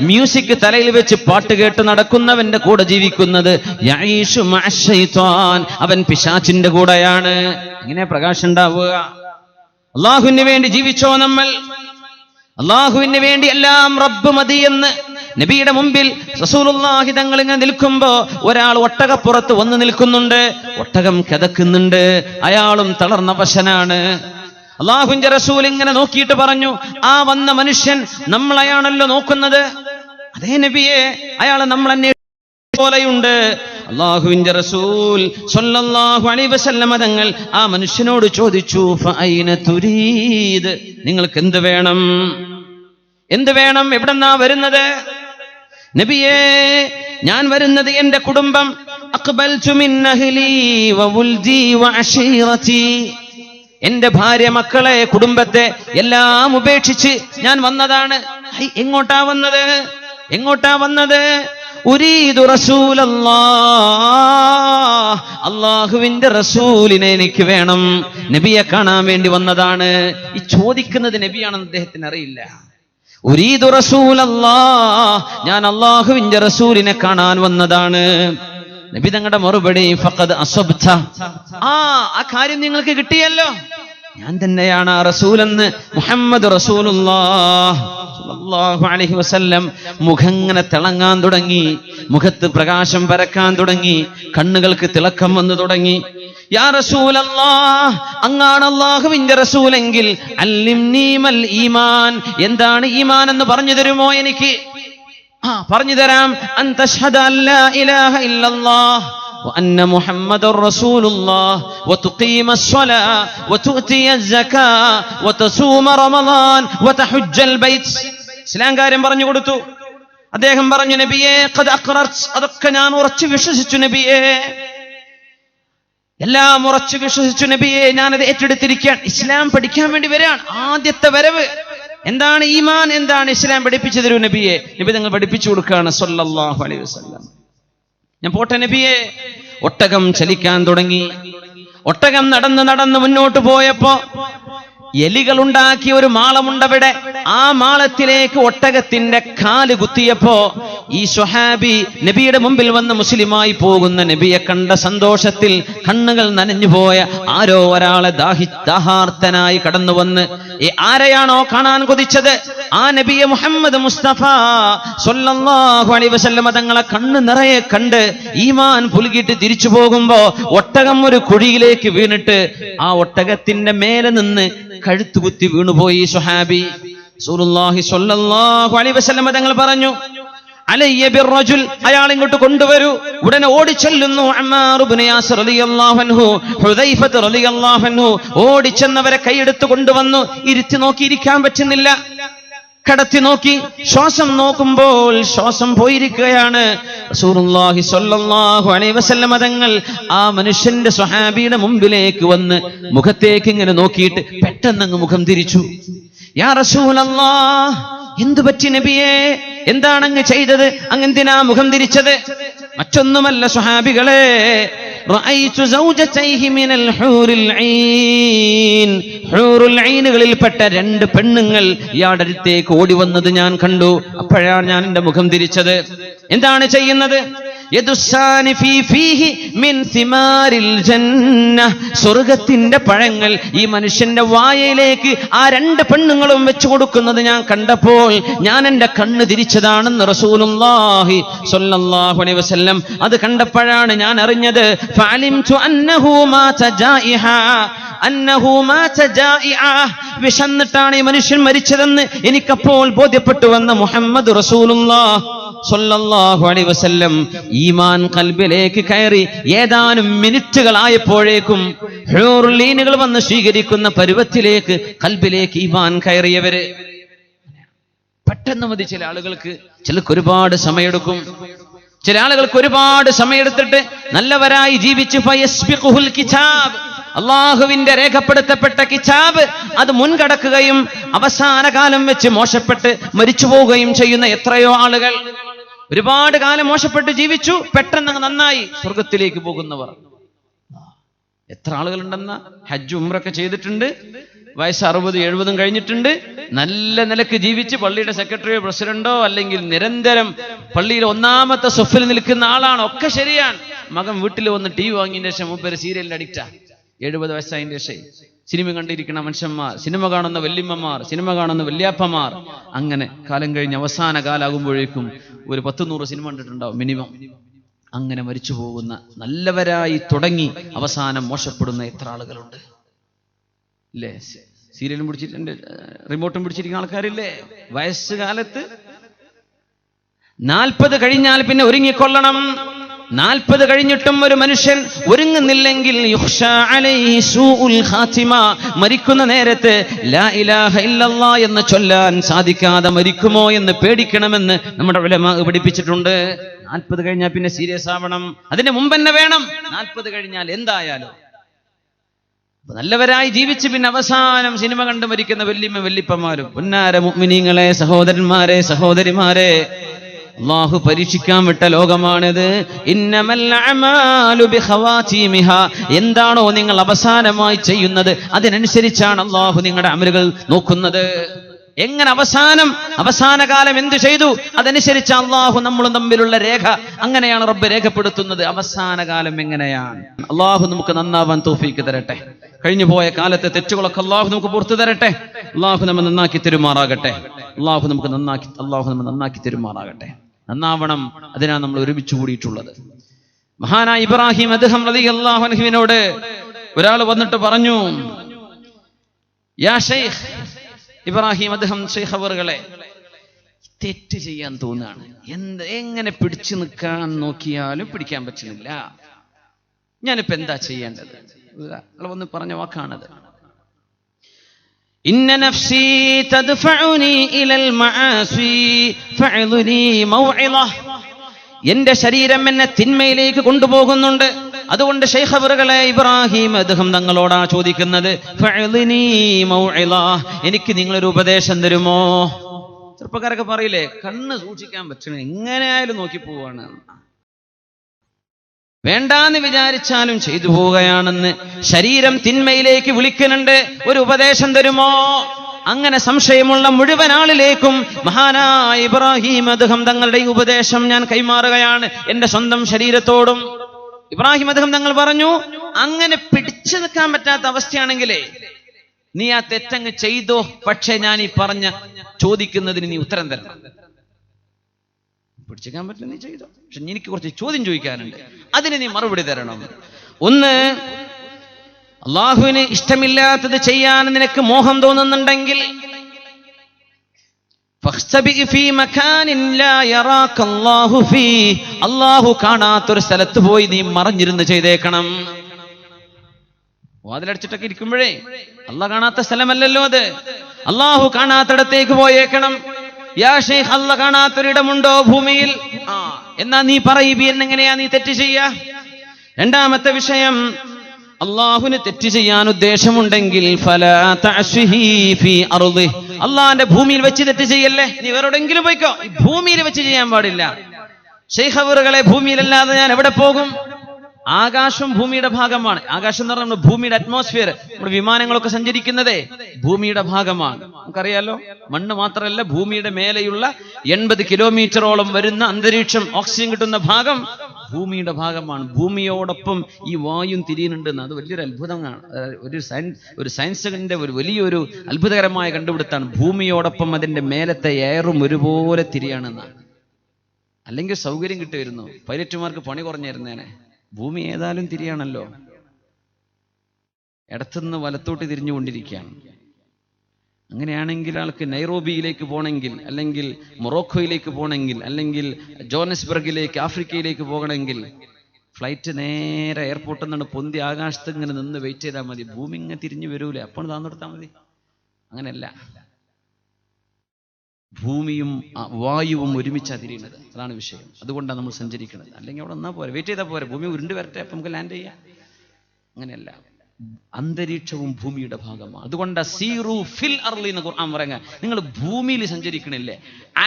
മ്യൂസിക് തലയിൽ വെച്ച് പാട്ട് കേട്ട് നടക്കുന്നവന്റെ കൂടെ ജീവിക്കുന്നത് യഈശു മഅശ്ശൈത്വാൻ, അവൻ പിശാചിന്റെ കൂടെയാണ്. എങ്ങനെ പ്രകാശം ഉണ്ടാവുക? അല്ലാഹുവിന് വേണ്ടി ജീവിച്ചോ നമ്മൾ? അല്ലാഹുവിന് വേണ്ടി എല്ലാം റബ്ബ് മതി എന്ന് നബിയുടെ മുമ്പിൽ റസൂലുള്ളാഹി തങ്ങൾ ഇങ്ങനെ നിൽക്കുമ്പോ ഒരാൾ ഒട്ടകപ്പുറത്ത് വന്ന് നിൽക്കുന്നുണ്ട്. ഒട്ടകം കിതക്കുന്നുണ്ട്, അയാളും തളർന്നവശനാണ്. അല്ലാഹുവിന്റെ റസൂൽ ഇങ്ങനെ നോക്കിയിട്ട് പറഞ്ഞു, ആ വന്ന മനുഷ്യൻ നമ്മളെയാണല്ലോ നോക്കുന്നത്. അതേ നബിയെ, അയാൾ നമ്മളെന്നെ പോലെയുണ്ട്. അല്ലാഹുവിന്റെ റസൂൽ സ്വല്ലല്ലാഹു അലൈഹി വസല്ലം തങ്ങൾ ആ മനുഷ്യനോട് ചോദിച്ചു, ഫഅൈന തുരീദ്, നിങ്ങൾക്ക് എന്ത് വേണം? എന്ത് വേണം? എവിടെന്നാ വരുന്നത്? നബിയേ, ഞാൻ വരുന്നത് എന്റെ കുടുംബം, അഖ്ബൽതു മിൻ അഹ്ലി വവുൽദി വഅശീറതി, എന്റെ ഭാര്യ, മക്കളെ, കുടുംബത്തെ എല്ലാം ഉപേക്ഷിച്ച് ഞാൻ വന്നതാണ്. എങ്ങോട്ടാ വന്നത്? എങ്ങോട്ടാ വന്നത്? ഉരീദു റസൂലല്ലാഹ്, അല്ലാഹുവിന്റെ റസൂലിനെ എനിക്ക് വേണം, നബിയെ കാണാൻ വേണ്ടി വന്നതാണ്. ഈ ചോദിക്കുന്നത് നബിയാണെന്ന് അദ്ദേഹത്തിന് അറിയില്ല. ഉരീദു റസൂലല്ലാഹ്, ഞാൻ അല്ലാഹുവിന്റെ റസൂലിനെ കാണാൻ വന്നതാണ്. നബി തങ്ങളുടെ മറുപടി, ഫഖദ് അസബ്ത, ആ കാര്യം നിങ്ങൾക്ക് കിട്ടിയല്ലോ, ഞാൻ തന്നെയാണ് ആ റസൂലെന്ന് മുഹമ്മദ് റസൂലുള്ളാഹ് സ്വല്ലല്ലാഹു അലൈഹി വസല്ലം. മുഖങ്ങനെ തിളങ്ങാൻ തുടങ്ങി, മുഖത്ത് പ്രകാശം പരക്കാൻ തുടങ്ങി, കണ്ണുകൾക്ക് തിളക്കം വന്നു തുടങ്ങി. യാ റസൂലല്ലാഹ്, അങ്ങാണ് അല്ലാഹുവിന്റെ റസൂലെങ്കിൽ അല്ലിംനീ മൽ ഈമാൻ, എന്താണ് ഈമാൻ എന്ന് പറഞ്ഞു തരുമോ എനിക്ക്? പറഞ്ഞു തരാം. അൻ തശ്ഹദ അല്ലാ ഇലാഹ ഇല്ലല്ലാഹ് وأن محمد رسول الله وتقيم الصلاة وتؤتي الزكاة وتصوم رمضان وتحج البيت. ഇസ്ലാം കാര്യം പറഞ്ഞു കൊടുത്തു. അദ്ദേഹം പറഞ്ഞു, നബിയേ ഖദ് അഖറർത്, അതൊക്കെ ഞാൻ ഉറച്ചു വിശ്വസിച്ചു നബിയേ, എല്ലാം ഉറച്ചു വിശ്വസിച്ചു നബിയേ, ഞാനത് ഏറ്റെടുത്തിരിക്കുകയാണ്. ഇസ്ലാം പഠിക്കാൻ വേണ്ടി വരികയാണ്. ആദ്യത്തെ വരവ് എന്താണ് ഈമാൻ, എന്താണ് ഇസ്ലാം, പഠിപ്പിച്ചു തരൂ നബിയെ. നബി തങ്ങൾ പഠിപ്പിച്ചു കൊടുക്കുകയാണ് സ്വല്ലല്ലാഹു അലൈഹി വസല്ലം. ഞാൻ പോട്ടെ നബിയെ. ഒട്ടകം ചലിക്കാൻ തുടങ്ങി. ഒട്ടകം നടന്ന് മുന്നോട്ട് പോയപ്പോ എലികൾ ഉണ്ടാക്കിയ ഒരു മാളമുണ്ടവിടെ. ആ മാളത്തിലേക്ക് ഒട്ടകത്തിന്റെ കാല് കുത്തിയപ്പോ ഈ സ്വഹാബി നബിയുടെ മുമ്പിൽ വന്ന് മുസ്ലിമായി പോകുന്ന നബിയെ കണ്ട സന്തോഷത്തിൽ കണ്ണുകൾ നനഞ്ഞുപോയ ആരോ ഒരാളെ ദാഹാർത്തനായി കടന്നു വന്ന് ആരെയാണോ കാണാൻ കൊതിച്ചത് ആ നബിയെ മുഹമ്മദ് മുസ്തഫ സ്വല്ലല്ലാഹു അലൈഹി വസല്ലം തങ്ങളെ കണ്ണ് നിറയെ കണ്ട് ഈമാൻ പുലുകിയിട്ട് തിരിച്ചു പോകുമ്പോ ഒട്ടകം ഒരു കുഴിയിലേക്ക് വീണിട്ട് ആ ഒട്ടകത്തിന്റെ മേലെ നിന്ന് കഴുത്തുകുത്തി വീണുപോയി സ്വഹാബി. റസൂലുള്ളാഹി സ്വല്ലല്ലാഹു അലൈഹി വസല്ലം തങ്ങൾ പറഞ്ഞു, അലയ്യ ബിർറജുൽ, അയാൾ ഇങ്ങോട്ട് കൊണ്ടുവരൂ. ഉടനെ ഓടിച്ചെല്ലുന്നു അമ്മാർ ഇബ്നു യാസിർ റളിയല്ലാഹു അൻഹു, ഹുദൈഫ റളിയല്ലാഹു അൻഹു ഓടിച്ചെന്നവരെ കൈയെടുത്ത് കൊണ്ടുവന്നു. ഇരുത്തി നോക്കിയിരിക്കാൻ പറ്റുന്നില്ല. കടത്തി നോക്കി, ശ്വാസം നോക്കുമ്പോൾ ശ്വാസം പോയിരിക്കുകയാണ്. റസൂലുള്ളാഹി സ്വല്ലല്ലാഹു അലൈഹി വസല്ലം തങ്ങൾ ആ മനുഷ്യന്റെ സ്വഹാബിയുടെ മുമ്പിലേക്ക് വന്ന് മുഖത്തേക്ക് ഇങ്ങനെ നോക്കിയിട്ട് പെട്ടെന്ന് അങ്ങ് മുഖം തിരിച്ചു. യാ റസൂലല്ലാഹ്, എന്തു പറ്റി നബിയേ? എന്താണ് അങ്ങ് ചെയ്തത്? അങ്ങെന്തിനാ മുഖം തിരിച്ചത്? മറ്റൊന്നുമല്ല സ്വഹാബികളെ, റഅയ്തു സൗജതൈഹി മിനൽ ഹൂറിൽ ഐൻ, ഹൂറുൽ ഐനുകളിൽപ്പെട്ട രണ്ട് പെണ്ണുങ്ങൾ ഇയാളുടെ അടുത്തേക്ക് ഓടി വന്നത് ഞാൻ കണ്ടു. അപ്പോഴാണ് ഞാൻ എന്റെ മുഖം തിരിച്ചത്. എന്താണ് ചെയ്യുന്നത്? യദുസ്സാനി ഫീഹി മിൻ സിമാരിൽ ജന്ന, സ്വർഗ്ഗത്തിന്റെ പഴങ്ങൾ ഈ മനുഷ്യന്റെ വായയിലേക്ക് ആ രണ്ട് പെണ്ണുങ്ങളും വെച്ചു കൊടുക്കുന്നത് ഞാൻ കണ്ടപ്പോൾ ഞാൻ എന്റെ കണ്ണ് തിരിച്ചതാണെന്ന് റസൂലുള്ളാഹി സ്വല്ലല്ലാഹു അലൈഹി വസല്ലം. അത് കണ്ടപ്പോഴാണ് ഞാൻ അറിഞ്ഞത്, ഫഅലിംതു അന്നഹു മാത ജായിഹ, വിശന്നിട്ടാണ് ഈ മനുഷ്യൻ മരിച്ചതെന്ന് എനിക്കപ്പോൾ ബോധ്യപ്പെട്ടുവെന്ന് മുഹമ്മദ് റസൂലുള്ളാഹി സ്വല്ലല്ലാഹു അലൈഹി വസല്ലം. ഈമാൻ ഖൽബിലേക്ക് കയറി ഏതാനും മിനിറ്റുകളായപ്പോഴേക്കും ഹൂറുൽ ഐനുകൾ വന്ന് സ്വീകരിക്കുന്ന പരുവത്തിലേക്ക് ഖൽബിലേക്ക് ഈമാൻ കയറിയവര്. പെട്ടെന്ന് മതി ചില ആളുകൾക്ക്. ചിലർക്ക് ഒരുപാട് സമയമെടുക്കും. ചില ആളുകൾക്ക് ഒരുപാട് സമയമെടുത്തിട്ട് നല്ലവരായി ജീവിച്ച് ഫയസ്ബിഖുൽ കിതാബ്, അള്ളാഹുവിന്റെ രേഖപ്പെടുത്തപ്പെട്ട കിതാബ് അത് മുൻകടക്കുകയും അവസാന കാലം വെച്ച് മോശപ്പെട്ട് മരിച്ചു പോവുകയും ചെയ്യുന്ന എത്രയോ ആളുകൾ. ഒരുപാട് കാലം മോശപ്പെട്ട് ജീവിച്ചു, പെട്ടെന്ന് നന്നായി സ്വർഗത്തിലേക്ക് പോകുന്നവർ എത്ര ആളുകളുണ്ടെന്ന. ഹജ്ജ് ഉംറയൊക്കെ ചെയ്തിട്ടുണ്ട്, വയസ്സ് 60-70 കഴിഞ്ഞിട്ടുണ്ട്, നല്ല നിലക്ക് ജീവിച്ച് പള്ളിയുടെ സെക്രട്ടറിയോ പ്രസിഡന്റോ അല്ലെങ്കിൽ നിരന്തരം പള്ളിയിൽ ഒന്നാമത്തെ സൊഫിൽ നിൽക്കുന്ന ആളാണ്. ഒക്കെ ശരിയാണ്. മകൻ വീട്ടിൽ വന്ന് ടി വി വാങ്ങിയതിന് ശേഷം മുമ്പ് സീരിയലിന്റെ അഡിക്റ്റാ. 70 വയസ്സായതിന്റെ ശേഷം സിനിമ കണ്ടിരിക്കുന്ന മനുഷ്യന്മാർ, സിനിമ കാണുന്ന വല്യമ്മമാർ, സിനിമ കാണുന്ന വല്യാപ്പമാർ, അങ്ങനെ കാലം കഴിഞ്ഞ് അവസാന കാലാകുമ്പോഴേക്കും ഒരു 10-100 സിനിമ കണ്ടിട്ടുണ്ടാവും മിനിമം. അങ്ങനെ മരിച്ചു പോകുന്ന, നല്ലവരായി തുടങ്ങി അവസാനം മോശപ്പെടുന്ന എത്ര ആളുകളുണ്ട് ഇല്ലേ? സീരിയലും പിടിച്ചിട്ടുണ്ട്, റിമോട്ടും പിടിച്ചിരിക്കുന്ന ആൾക്കാരില്ലേ? വയസ്സുകാലത്ത് 40 കഴിഞ്ഞാൽ പിന്നെ ഒരുങ്ങിക്കൊള്ളണം. 40 കഴിഞ്ഞിട്ടും ഒരു മനുഷ്യൻ ഒരുങ്ങുന്നില്ലെങ്കിൽ മരിക്കുന്ന നേരത്ത് ലാ ഇലാഹ ഇല്ലല്ലാഹ് എന്ന് ചൊല്ലാൻ സാധിക്കാതെ മരിക്കുമോ എന്ന് പേടിക്കണമെന്ന് നമ്മുടെ ഉലമാ പഠിപ്പിച്ചിട്ടുണ്ട്. 40 കഴിഞ്ഞാൽ പിന്നെ സീരിയസ് ആവണം. അതിന് മുമ്പ് തന്നെ വേണം. 40 കഴിഞ്ഞാൽ എന്തായാലും നല്ലവരായി ജീവിച്ച് പിന്നെ അവസാനം സിനിമ കണ്ട് മരിക്കുന്ന വല്യമ്മ വല്യപ്പന്മാരും. പൊന്നാര മുഅ്മിനീങ്ങളെ, സഹോദരന്മാരെ, സഹോദരിമാരെ, അല്ലാഹു പരീക്ഷിക്കാൻ വിട്ട ലോകമാണിത്. ഇന്നമൽ അഅമാലു ബിഖവാതീമിഹാ, എന്താണോ നിങ്ങൾ അവസാനമായി ചെയ്യുന്നത് അതിനനുസരിച്ചാണ് അല്ലാഹു നിങ്ങളുടെ അമലുകൾ നോക്കുന്നത്. എങ്ങനെ അവസാന കാലം എന്തു ചെയ്തു അതനുസരിച്ച് അല്ലാഹു നമ്മളും തമ്മിലുള്ള രേഖ, അങ്ങനെയാണ് റബ്ബ് രേഖപ്പെടുത്തുന്നത്. അവസാന കാലം എങ്ങനെയാണ്? അല്ലാഹു നമുക്ക് നന്നാവാൻ തൗഫീക്ക് തരട്ടെ. കഴിഞ്ഞു പോയ കാലത്തെ തെറ്റുകളൊക്കെ അല്ലാഹു നമുക്ക് പുറത്തു തരട്ടെ. അല്ലാഹു നമ്മെ നന്നാക്കി തരുമാറാകട്ടെ. അല്ലാഹു നമ്മെ നന്നാക്കി തരുമാറാകട്ടെ. നന്നാവണം, അതിനാണ് നമ്മൾ ഒരുമിച്ച് കൂടിയിട്ടുള്ളത്. മഹാനായ ഇബ്രാഹിം അദ്ഹം റളിയല്ലാഹു അൻഹുവിനോട് ഒരാൾ വന്നിട്ട് പറഞ്ഞു, യാ ശൈഖ് ഇബ്രാഹിം അദ്ഹം ശൈഖ് അവറുകളെ, തെറ്റ് ചെയ്യാൻ തോന്നുകയാണ്, എങ്ങനെ പിടിച്ചു നിൽക്കാൻ നോക്കിയാലും പിടിക്കാൻ പറ്റുന്നില്ല, ഞാനിപ്പോ എന്താ ചെയ്യേണ്ടത്? വന്ന് പറഞ്ഞ വാക്കാണത്. ഇന്ന നഫ്സി തദ്ഫഉനി ഇലൽ മആസി ഫഅ്ലുനി മൗഇള, എന്റെ ശരീരം എന്നെ തിന്മയിലേക്ക് കൊണ്ടുപോകുന്നുണ്ട്. അതുകൊണ്ട് ശൈഖ് അവറുകളെ, ഇബ്രാഹിം അദ്ഹം തങ്ങളോടാ ചോദിക്കുന്നത്, ഫഅ്ലുനി മൗഇള, എനിക്ക് നിങ്ങളൊരു ഉപദേശം തരുമോ? ചെറുപ്പക്കാരൊക്കെ പറയില്ലേ, കണ്ണ് സൂക്ഷിക്കാൻ പറ്റണേ, എങ്ങനെയായാലും നോക്കി പോവാണ്, വേണ്ടാന്ന് വിചാരിച്ചാലും ചെയ്തു പോവുകയാണെന്ന്, ശരീരം തിന്മയിലേക്ക് വിളിക്കുന്നുണ്ട്, ഒരു ഉപദേശം തരുമോ? അങ്ങനെ സംശയമുള്ള മുഴുവൻ ആളിലേക്കും മഹാനായ ഇബ്രാഹിം അദ്ഹം തങ്ങളുടെ ഈ ഉപദേശം ഞാൻ കൈമാറുകയാണ്, എന്റെ സ്വന്തം ശരീരത്തോടും. ഇബ്രാഹിം അദ്ഹം തങ്ങൾ പറഞ്ഞു, അങ്ങനെ പിടിച്ചു നിൽക്കാൻ പറ്റാത്ത അവസ്ഥയാണെങ്കിലേ നീ ആ തെറ്റങ്ങ് ചെയ്തോ, പക്ഷെ ഞാൻ ഈ പറഞ്ഞ ചോദിക്കുന്നതിന് നീ ഉത്തരം തരണം. പിടിച്ചേക്കാൻ പറ്റില്ല, നീ ചെയ്തോ, പക്ഷെ എനിക്ക് കുറച്ച് ചോദ്യം ചോദിക്കാനുണ്ട്, അതിന് നീ മറുപടി തരണം. ഒന്ന്, അള്ളാഹുവിന് ഇഷ്ടമില്ലാത്തത് ചെയ്യാൻ നിനക്ക് മോഹം തോന്നുന്നുണ്ടെങ്കിൽ അള്ളാഹു കാണാത്തൊരു സ്ഥലത്ത് പോയി നീ മറഞ്ഞിരുന്ന് ചെയ്തേക്കണം. വാതിലടച്ചിട്ടൊക്കെ ഇരിക്കുമ്പോഴേ, അള്ളാഹ് കാണാത്ത സ്ഥലമല്ലല്ലോ അത്, അള്ളാഹു കാണാത്തിടത്തേക്ക് പോയേക്കണം. യാ ശൈഖ്, അള്ളാഹ് കാണാത്തൊരിടമുണ്ടോ ഭൂമിയിൽ? എന്നാ നീ പറയൂ, എന്നെങ്ങനെയാ നീ തെറ്റ് ചെയ്യാ? രണ്ടാമത്തെ വിഷയം, അള്ളാഹുവിന് തെറ്റ് ചെയ്യാൻ ഉദ്ദേശമുണ്ടെങ്കിൽ ഫലാ തഅസ്ഹി ഫീ അർളി, അള്ളാഹിന്റെ ഭൂമിയിൽ വെച്ച് തെറ്റ് ചെയ്യല്ലേ, നീ വേറെവിടെങ്കിലും പോയിക്കോ, ഈ ഭൂമിയിൽ വെച്ച് ചെയ്യാൻ പാടില്ല. ശൈഖ് അവറുകളെ, ഭൂമിയിലല്ലാതെ ഞാൻ എവിടെ പോകും? ആകാശം ഭൂമിയുടെ ഭാഗമാണ്. ആകാശം എന്ന് പറഞ്ഞാൽ ഭൂമിയുടെ അറ്റ്മോസ്ഫിയർ, നമ്മുടെ വിമാനങ്ങളൊക്കെ സഞ്ചരിക്കുന്നതേ ഭൂമിയുടെ ഭാഗമാണ്. നമുക്കറിയാലോ, മണ്ണ് മാത്രമല്ല, ഭൂമിയുടെ മേലെയുള്ള 80 കിലോമീറ്ററോളം വരുന്ന അന്തരീക്ഷം, ഓക്സിജൻ കിട്ടുന്ന ഭാഗം ഭൂമിയുടെ ഭാഗമാണ്. ഭൂമിയോടൊപ്പം ഈ വായു തിരിയുന്നുണ്ടെന്ന്, അത് വലിയൊരു അത്ഭുതമാണ്. ഒരു സയൻസിന്റെ ഒരു വലിയൊരു അത്ഭുതകരമായ കണ്ടുപിടുത്താണ്. ഭൂമിയോടൊപ്പം അതിന്റെ മേലത്തെ എയറും ഒരുപോലെ തിരിയാണെന്നാണ്. അല്ലെങ്കിൽ സൗകര്യം കിട്ടുമായിരുന്നു, പൈലറ്റുമാർക്ക് പണി കുറഞ്ഞിരുന്നേനെ. ഭൂമി ഏതായാലും തിരിയാണല്ലോ, ഇടത്തുനിന്ന് വലത്തോട്ട് തിരിഞ്ഞുകൊണ്ടിരിക്കുകയാണ്. അങ്ങനെയാണെങ്കിൽ ആൾക്ക് നൈറോബിയിലേക്ക് പോകണമെങ്കിൽ, അല്ലെങ്കിൽ മൊറോക്കോയിലേക്ക് പോകണമെങ്കിൽ, അല്ലെങ്കിൽ ജോഹന്നസ്ബർഗിലേക്ക്, ആഫ്രിക്കയിലേക്ക് പോകണമെങ്കിൽ ഫ്ലൈറ്റ് നേരെ എയർപോർട്ടിൽ നിന്നാണ് പൊന്തി ആകാശത്ത് ഇങ്ങനെ നിന്ന് വെയിറ്റ് ചെയ്താൽ മതി. ഭൂമി ഇങ്ങനെ തിരിഞ്ഞു വരൂലേ, അപ്പോൾ താന്നെടുത്താൽ മതി. അങ്ങനെയല്ല, ഭൂമിയും വായുവും ഒരുമിച്ച് അതിരിയുന്നത്. അതാണ് വിഷയം. അതുകൊണ്ടാണ് നമ്മൾ സഞ്ചരിക്കുന്നത്. അല്ലെങ്കിൽ അവിടെ നിന്നാൽ പോരെ, വെയിറ്റ് ചെയ്താൽ പോരെ, ഭൂമി ഉരുണ്ട് വരട്ടെ, അപ്പം നമുക്ക് ലാൻഡ് ചെയ്യാം. അങ്ങനെയല്ല, അന്തരീക്ഷവും ഭൂമിയുടെ ഭാഗമാണ്. അതുകൊണ്ട് സീറു ഫിൽ അർളി എന്ന് ഖുർആൻ പറയുക, നിങ്ങൾ ഭൂമിയിൽ സഞ്ചരിക്കണില്ലേ.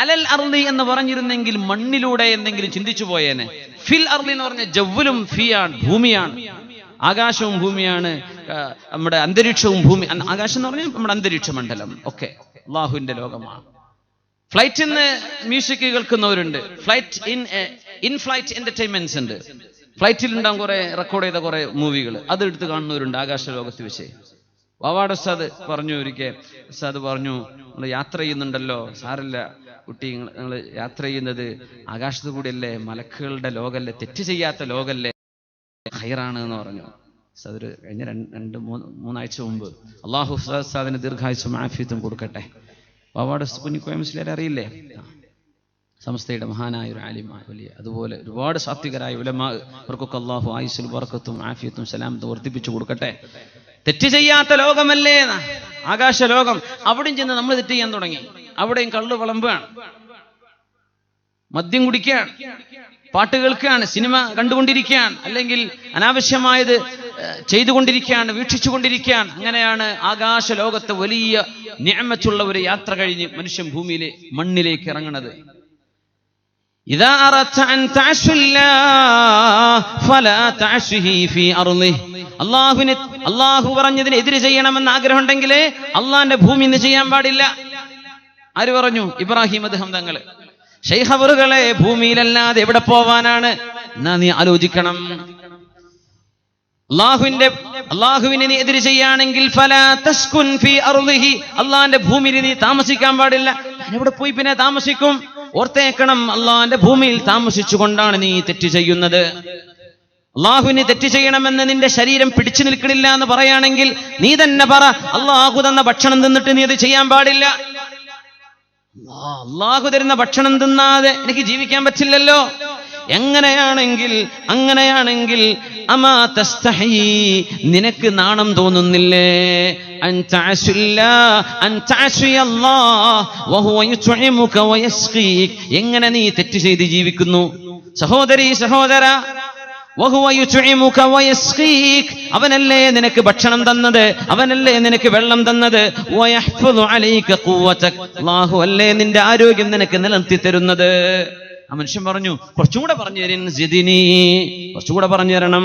അലൽ അർളി എന്ന് പറഞ്ഞിരുന്നെങ്കിൽ മണ്ണിലൂടെ എന്തെങ്കിലും ചിന്തിച്ചു പോയേനെ. ഫിൽ അർളി എന്ന് പറഞ്ഞ ജവ്വലും ഫിയാണ്, ഭൂമിയാണ്. ആകാശവും ഭൂമിയാണ്, നമ്മുടെ അന്തരീക്ഷവും ഭൂമി. ആകാശം എന്ന് പറഞ്ഞാൽ നമ്മുടെ അന്തരീക്ഷ മണ്ഡലം ഒക്കെ അള്ളാഹുവിന്റെ ലോകമാണ്. ഫ്ലൈറ്റിൽ നിന്ന് മ്യൂസിക് കേൾക്കുന്നവരുണ്ട്, ഇൻ ഫ്ലൈറ്റ് എന്റർടൈൻമെന്റ്സ് ഉണ്ട്. ഫ്ലൈറ്റിൽ ഉണ്ടാകും കുറെ റെക്കോർഡ് ചെയ്ത കുറെ മൂവികൾ, അതെടുത്ത് കാണുന്നവരുണ്ട് ആകാശ ലോകത്ത് വെച്ച്. വാവാട് ഉസ്താദ് പറഞ്ഞു, ഒരിക്കൽ ഉസ്താദ് പറഞ്ഞു, നിങ്ങൾ യാത്ര ചെയ്യുന്നുണ്ടല്ലോ, സാരല്ല കുട്ടി, നിങ്ങൾ യാത്ര ചെയ്യുന്നത് ആകാശത്ത് കൂടിയല്ലേ, മലക്കുകളുടെ ലോകല്ലേ, തെറ്റ് ചെയ്യാത്ത ലോകല്ലേ, ഖൈറാണ് എന്ന് പറഞ്ഞു. ഉസ്താദ് കഴിഞ്ഞ 2-3 ആഴ്ച മുമ്പ്, അള്ളാഹു ഉസ്താദിന് ദീർഘായുസ്സും ആഫിയത്തും കൊടുക്കട്ടെ. വാവാട് കുഞ്ഞിക്കോയ മുസ്ലിയാരെ അറിയില്ലേ? സമസ്തയുടെ മഹാനായ ഒരു ആലിമായ വലിയ, അതുപോലെ ഒരുപാട് സാത്വികരായ ഉലമാ, അവർക്കൊക്കെ അള്ളാഹു ആയുസ്സുൽ ബറക്കത്തും ആഫിയത്തും സലാമത്തും വർദ്ധിപ്പിച്ചു കൊടുക്കട്ടെ. തെറ്റ് ചെയ്യാത്ത ലോകമല്ലേ ആകാശ ലോകം. അവിടെയും ചെന്ന് നമ്മൾ തെറ്റ് ചെയ്യാൻ തുടങ്ങി. അവിടെയും കള്ള് വിളമ്പാണ്, മദ്യം കുടിക്കുകയാണ്, പാട്ട് കേൾക്കുകയാണ്, സിനിമ കണ്ടുകൊണ്ടിരിക്കുകയാണ്, അല്ലെങ്കിൽ അനാവശ്യമായത് ചെയ്തുകൊണ്ടിരിക്കുകയാണ്, വീക്ഷിച്ചുകൊണ്ടിരിക്കുകയാണ്. അങ്ങനെയാണ് ആകാശ ലോകത്തെ വലിയ നിഅമത്തുള്ള ഒരു യാത്ര കഴിഞ്ഞ് മനുഷ്യൻ ഭൂമിയിലെ മണ്ണിലേക്ക് ഇറങ്ങുന്നത്. ഇദാ അറദത അൻ തഅശില്ലാഹ് ഫലാ തഅശിഹി ഫീ അർളിഹി. അല്ലാഹു പറഞ്ഞതിന് എതിര് ചെയ്യണമെന്ന് ആഗ്രഹം ഉണ്ടെങ്കിൽ അള്ളാന്റെ ഭൂമിയിൽ നിന്ന് ചെയ്യാൻ പാടില്ല. ആര് പറഞ്ഞു? ഇബ്രാഹിം അദ്ഹം തങ്ങൾ. ശൈഖ് അവറുകളെ, ഭൂമിയിലല്ലാതെ എവിടെ പോവാനാണ്? എന്നാ നീ ആലോചിക്കണം. അള്ളാഹുവിനെ നീ എതിര് ചെയ്യുകയാണെങ്കിൽ ഫലാ തസ്കുൻ ഫീ അർളിഹി, അള്ളാന്റെ ഭൂമിയിൽ നീ താമസിക്കാൻ പാടില്ല. ഞാൻ എവിടെ പോയി പിന്നെ താമസിക്കും? ഓർത്തേക്കണം, അള്ളാന്റെ ഭൂമിയിൽ താമസിച്ചുകൊണ്ടാണ് നീ തെറ്റ് ചെയ്യുന്നത്. അള്ളാഹുവിനെ തെറ്റ് ചെയ്യണമെന്ന് നിന്റെ ശരീരം പിടിച്ചു നിൽക്കണില്ല എന്ന് പറയുകയാണെങ്കിൽ നീ തന്നെ പറ, അള്ളാഹു തന്ന ഭക്ഷണം തിന്നിട്ട് നീ അത് ചെയ്യാൻ പാടില്ല. അള്ളാഹു തരുന്ന ഭക്ഷണം തിന്നാതെ എനിക്ക് ജീവിക്കാൻ പറ്റില്ലല്ലോ. അങ്ങനെയാണെങ്കിൽ അമാ തസ്തഹി, നിനക്ക് നാണം തോന്നുന്നില്ലേ? അൻ തഅസിയല്ലാഹ് വഹുവ യുത്ഇമുക വയസ്ഖീക്. എങ്ങനെ നീ തെറ്റ് ചെയ്ത് ജീവിക്കുന്നു സഹോദരീ സഹോദരാ? വഹുവ യുത്ഇമുക വയസ്ഖീക്, അവനല്ലേ നിനക്ക് ഭക്ഷണം തന്നത്, അവനല്ലേ നിനക്ക് വെള്ളം തന്നത്. വയഹ്ഫദു അലൈക ഖുവതക്, അല്ലാഹു അല്ലേ നിന്റെ ആരോഗ്യം നിനക്ക് നിലനിർത്തി തരുന്നത്. ആ മനുഷ്യൻ പറഞ്ഞു, കുറച്ചുകൂടെ പറഞ്ഞു തരും, കുറച്ചുകൂടെ പറഞ്ഞു തരണം.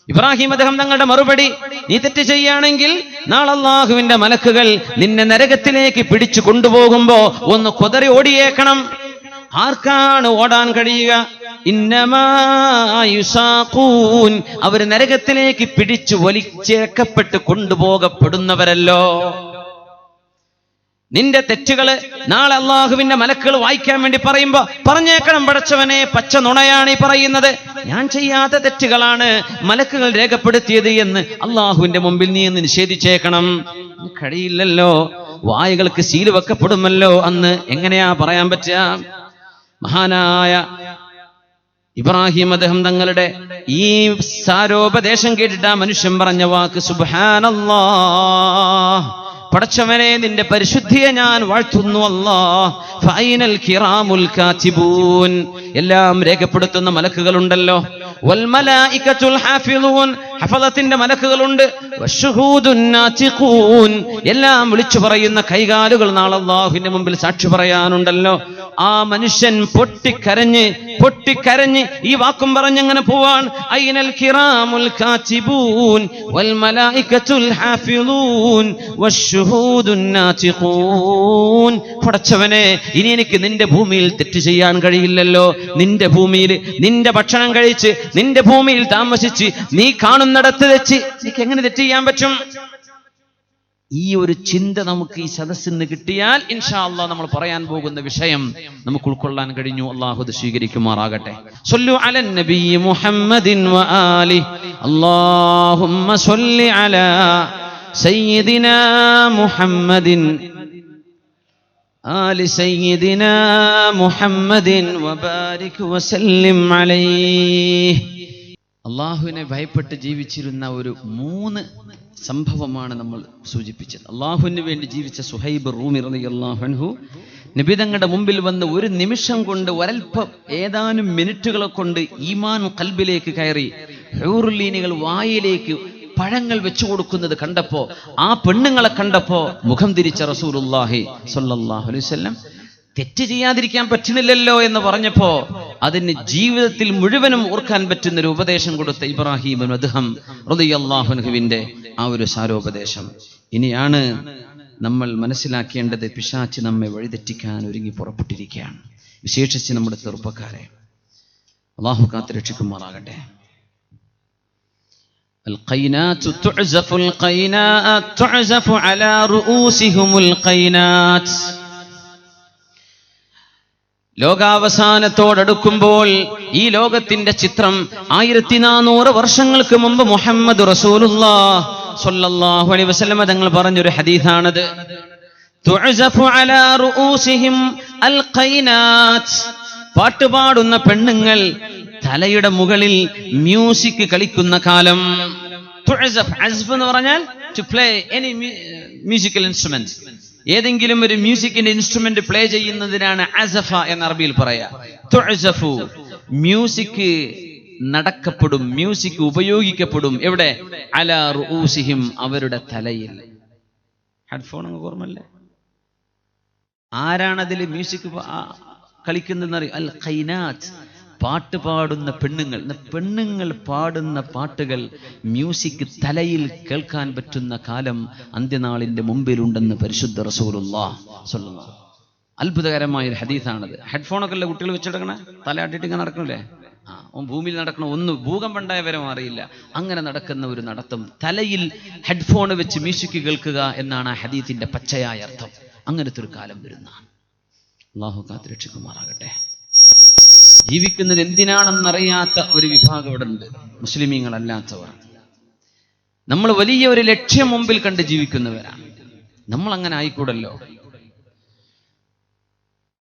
ഇബ്രാഹിം അദ്ദേഹം തങ്ങളുടെ മറുപടി, നീ തെറ്റ് ചെയ്യുകയാണെങ്കിൽ നാളെ അല്ലാഹുവിന്റെ മലക്കുകൾ നിന്നെ നരകത്തിലേക്ക് പിടിച്ചു കൊണ്ടുപോകുമ്പോ ഒന്ന് കുതറി ഓടിയേക്കണം. ആർക്കാണ് ഓടാൻ കഴിയുക? ഇന്നമാ യുസാഖൂൻ, അവർ നരകത്തിലേക്ക് പിടിച്ചു വലിച്ചേക്കപ്പെട്ട് കൊണ്ടുപോകപ്പെടുന്നവരല്ലോ. നിന്റെ തെറ്റുകള് നാളെ അള്ളാഹുവിന്റെ മലക്കുകൾ വായിക്കാൻ വേണ്ടി പറയുമ്പോ പറഞ്ഞേക്കണം, പടച്ചവനെ പച്ച നുണയാണ് ഈ പറയുന്നത്, ഞാൻ ചെയ്യാത്ത തെറ്റുകളാണ് മലക്കുകൾ രേഖപ്പെടുത്തിയത് എന്ന് അള്ളാഹുവിന്റെ മുമ്പിൽ നീ എന്ന് നിഷേധിച്ചേക്കണം. കഴിയില്ലല്ലോ, വായകൾക്ക് സീല് വെക്കപ്പെടുമല്ലോ അന്ന്. എങ്ങനെയാ പറയാൻ പറ്റുക? മഹാനായ ഇബ്രാഹിം അദ്ദേഹം തങ്ങളുടെ ഈ സാരോപദേശം കേട്ടിട്ട് ആ മനുഷ്യൻ പറഞ്ഞ വാക്ക് സുബ്ഹാനല്ലാഹ്, പടച്ചവനെ നിന്റെ പരിശുദ്ധിയെ ഞാൻ വാഴ്ത്തുന്നു. അല്ലാഹ് ഫൈനൽ കിറാമുൽ കാതിബൂൻ, എല്ലാം രേഖപ്പെടുത്തുന്ന മലക്കുകളുണ്ടല്ലോ. വൽ മലായികത്തുൽ ഹാഫിളൂൻ, ഹഫളത്തിന്റെ മലക്കുകളുണ്ട്. വശുഹൂദുൻ നാതിഖൂൻ, എല്ലാം വിളിച്ചു പറയുന്ന കൈകാലുകൾ നാളെ അല്ലാഹുവിന്റെ മുമ്പിൽ സാക്ഷി പറയാനുണ്ടല്ലോ. ആ മനുഷ്യൻ പൊട്ടിക്കരഞ്ഞ് ഈ വാക്കും പറഞ്ഞങ്ങനെ പോവാൻ. ഐനൽ കിറാമുൽ കാതിബൂൻ വൽ മലായികത്തുൽ ഹാഫിളൂൻ വശുഹൂദുൻ നാതിഖൂൻ. പടച്ചവനെ, ഇനി എനിക്ക് നിന്റെ ഭൂമിയിൽ തെറ്റ് ചെയ്യാൻ കഴിയില്ലല്ലോ. നിന്റെ ഭൂമിയിൽ നിന്റെ ഭക്ഷണം കഴിച്ച് നിന്റെ ഭൂമിയിൽ താമസിച്ച് നീ കാണുന്നിടത്ത് വെച്ച് എനിക്ക് എങ്ങനെ തെറ്റ് ചെയ്യാൻ പറ്റും? ഈ ഒരു ചിന്ത നമുക്ക് ഈ സദസ്സിൽ നിന്ന് കിട്ടിയാൽ ഇൻഷാ അല്ലാഹ് നമ്മൾ പറയാൻ പോകുന്ന വിഷയം നമുക്ക് ഉൾക്കൊള്ളാൻ കഴിഞ്ഞു. അല്ലാഹു അത് സ്വീകരിക്കുമാറാകട്ടെ. സ്വല്ലു അലൻ നബി മുഹമ്മദിൻ വ ആലി. അല്ലാഹുമ്മ സ്വല്ലി അലാ സയ്യിദിനാ മുഹമ്മദിൻ ആലി സയ്യിദിനാ മുഹമ്മദിൻ വബാരിക് വസല്ലിം അലൈഹി. അള്ളാഹുവിനെ ഭയപ്പെട്ട് ജീവിച്ചിരുന്ന ഒരു 3 സംഭവമാണ് നമ്മൾ സൂചിപ്പിച്ചത്. അള്ളാഹുവിന് വേണ്ടി ജീവിച്ച സുഹൈബ് റൂമി റളിയല്ലാഹു അൻഹു നബി തങ്ങളുടെ മുമ്പിൽ വന്ന് ഒരു നിമിഷം കൊണ്ട് ഒരൽപ്പം ഏതാനും മിനിറ്റുകളെ കൊണ്ട് ഈമാൻ ഖൽബിലേക്ക് കയറി ഹൂറുല്ലീനുകൾ വായിലേക്ക് പഴങ്ങൾ വെച്ചു കൊടുക്കുന്നത് കണ്ടപ്പോ, ആ പെണ്ണുങ്ങളെ കണ്ടപ്പോ മുഖം തിരിച്ച റസൂലുള്ളാഹി സ്വല്ലല്ലാഹു അലൈഹി വസല്ലം തെറ്റ് ചെയ്യാതിരിക്കാൻ പറ്റുന്നില്ലല്ലോ എന്ന് പറഞ്ഞപ്പോ അതിന് ജീവിതത്തിൽ മുഴുവനും ഓർക്കാൻ പറ്റുന്ന ഒരു ഉപദേശം കൊടുത്ത ഇബ്രാഹിം ഇബ്നു അദ്ഹം റളിയല്ലാഹു അൻഹുവിന്റെ ആ ഒരു സാരോപദേശം. ഇനിയാണ് നമ്മൾ മനസ്സിലാക്കേണ്ടത്, പിശാച് നമ്മെ വഴിതെറ്റിക്കാൻ ഒരുങ്ങി പുറപ്പെട്ടിരിക്കുകയാണ്, വിശേഷിച്ച് നമ്മുടെ ചെറുപ്പക്കാരെ. അല്ലാഹു കാത്ത് രക്ഷിക്കുമാറാകട്ടെ. القينات تعزف القينات تعزف على رؤوسهم القينات. ലോകാവസാനത്തോടടുക്കുമ്പോൾ ഈ ലോകത്തിന്റെ ചിത്രം 1400 വർഷങ്ങൾക്ക് മുമ്പ് മുഹമ്മദ് റസൂലുള്ളാഹി സ്വല്ലല്ലാഹു അലൈഹി വസല്ലം തങ്ങൾ പറഞ്ഞൊരു ഹദീസാണത്. തുഅസഫു അലാ റൂസിഹിം അൽ ഖൈനാത്ത്. പാട്ടുപാടുന്ന പെണ്ണുങ്ങൾ തലയുടെ മുകളിൽ മ്യൂസിക് കളിക്കുന്ന കാലം. തുഅസഫ്, അസ്ഫ് എന്ന് പറഞ്ഞാൽ to play any musical instrument. ഏതെങ്കിലും ഒരു മ്യൂസിക്കിന്റെ ഇൻസ്ട്രുമെന്റ് പ്ലേ ചെയ്യുന്നതിനാണ് അസഫ എന്ന് അറബിയിൽ പറയാ. തുഅസഫു, മ്യൂസിക് നടക്കപ്പെടും, മ്യൂസിക് ഉപയോഗിക്കപ്പെടും. എവിടെ? അലാ റൂസിഹിം, അവരുടെ തലയിൽ. ഹെഡ്ഫോൺ ഓർമ്മല്ലേ? ആരാണതിൽ മ്യൂസിക് കളിക്കുന്നതെന്ന് അറിയാം. അൽ ഖൈനാത്ത്, പാട്ട് പാടുന്ന പെണ്ണുങ്ങൾ. പെണ്ണുങ്ങൾ പാടുന്ന പാട്ടുകൾ മ്യൂസിക് തലയിൽ കേൾക്കാൻ പറ്റുന്ന കാലം അന്ത്യനാളിന്റെ മുമ്പിലുണ്ടെന്ന് പരിശുദ്ധ റസൂലുള്ളാഹി സ്വല്ലല്ലാഹു. അത്ഭുതകരമായൊരു ഹദീസാണത്. ഹെഡ്ഫോണൊക്കെ അല്ലേ കുട്ടികൾ വെച്ചെടുക്കണ, തലയാട്ടിട്ട് ഇങ്ങനെ നടക്കണില്ലേ? ഭൂമിയിൽ നടക്കണ ഒന്ന് ഭൂകമ്പം ഉണ്ടായ വരെ അറിയില്ല. അങ്ങനെ നടക്കുന്ന ഒരു നടത്തം, തലയിൽ ഹെഡ്ഫോൺ വെച്ച് മ്യൂസിക് കേൾക്കുക എന്നാണ് ആ ഹദീസിന്റെ പച്ചയായ അർത്ഥം. അങ്ങനത്തെ ഒരു കാലം വരുന്നതാണ്. അല്ലാഹു കാത്ത് രക്ഷിക്കുമാറാകട്ടെ. ജീവിക്കുന്നത് എന്തിനാണെന്നറിയാത്ത ഒരു വിഭാഗം ഇവിടെ ഉണ്ട്, മുസ്ലിമീങ്ങളല്ലാത്തവർ. നമ്മൾ വലിയ ഒരു ലക്ഷ്യം മുമ്പിൽ കണ്ട് ജീവിക്കുന്നവരാണ്. നമ്മൾ അങ്ങനെ ആയിക്കൂടല്ലോ.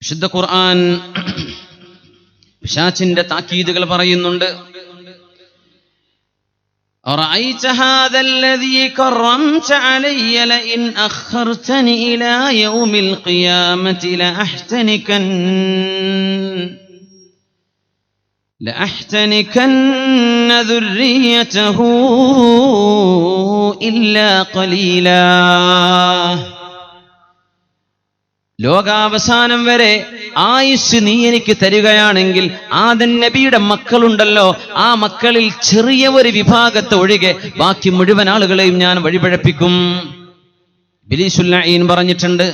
വിശുദ്ധ ഖുർആൻ പിശാചിന്റെ താക്കീതുകൾ പറയുന്നുണ്ട്. أرأيت هذا الذي كرمت علي لئن أخرتني إلى يوم القيامة لأحتنكن ذريته إلا قليلا. ലോകാവസാനം വരെ ആയുസ് നീ എനിക്ക് തരികയാണെങ്കിൽ ആദം നബിയുടെ മക്കളുണ്ടല്ലോ, ആ മക്കളിൽ ചെറിയ ഒരു വിഭാഗത്തെ ഒഴികെ ബാക്കി മുഴുവൻ ആളുകളെയും ഞാൻ വഴിപഴപ്പിക്കും. ഇബ്ലീസുൽ ലഈൻ പറഞ്ഞിട്ടുണ്ട്,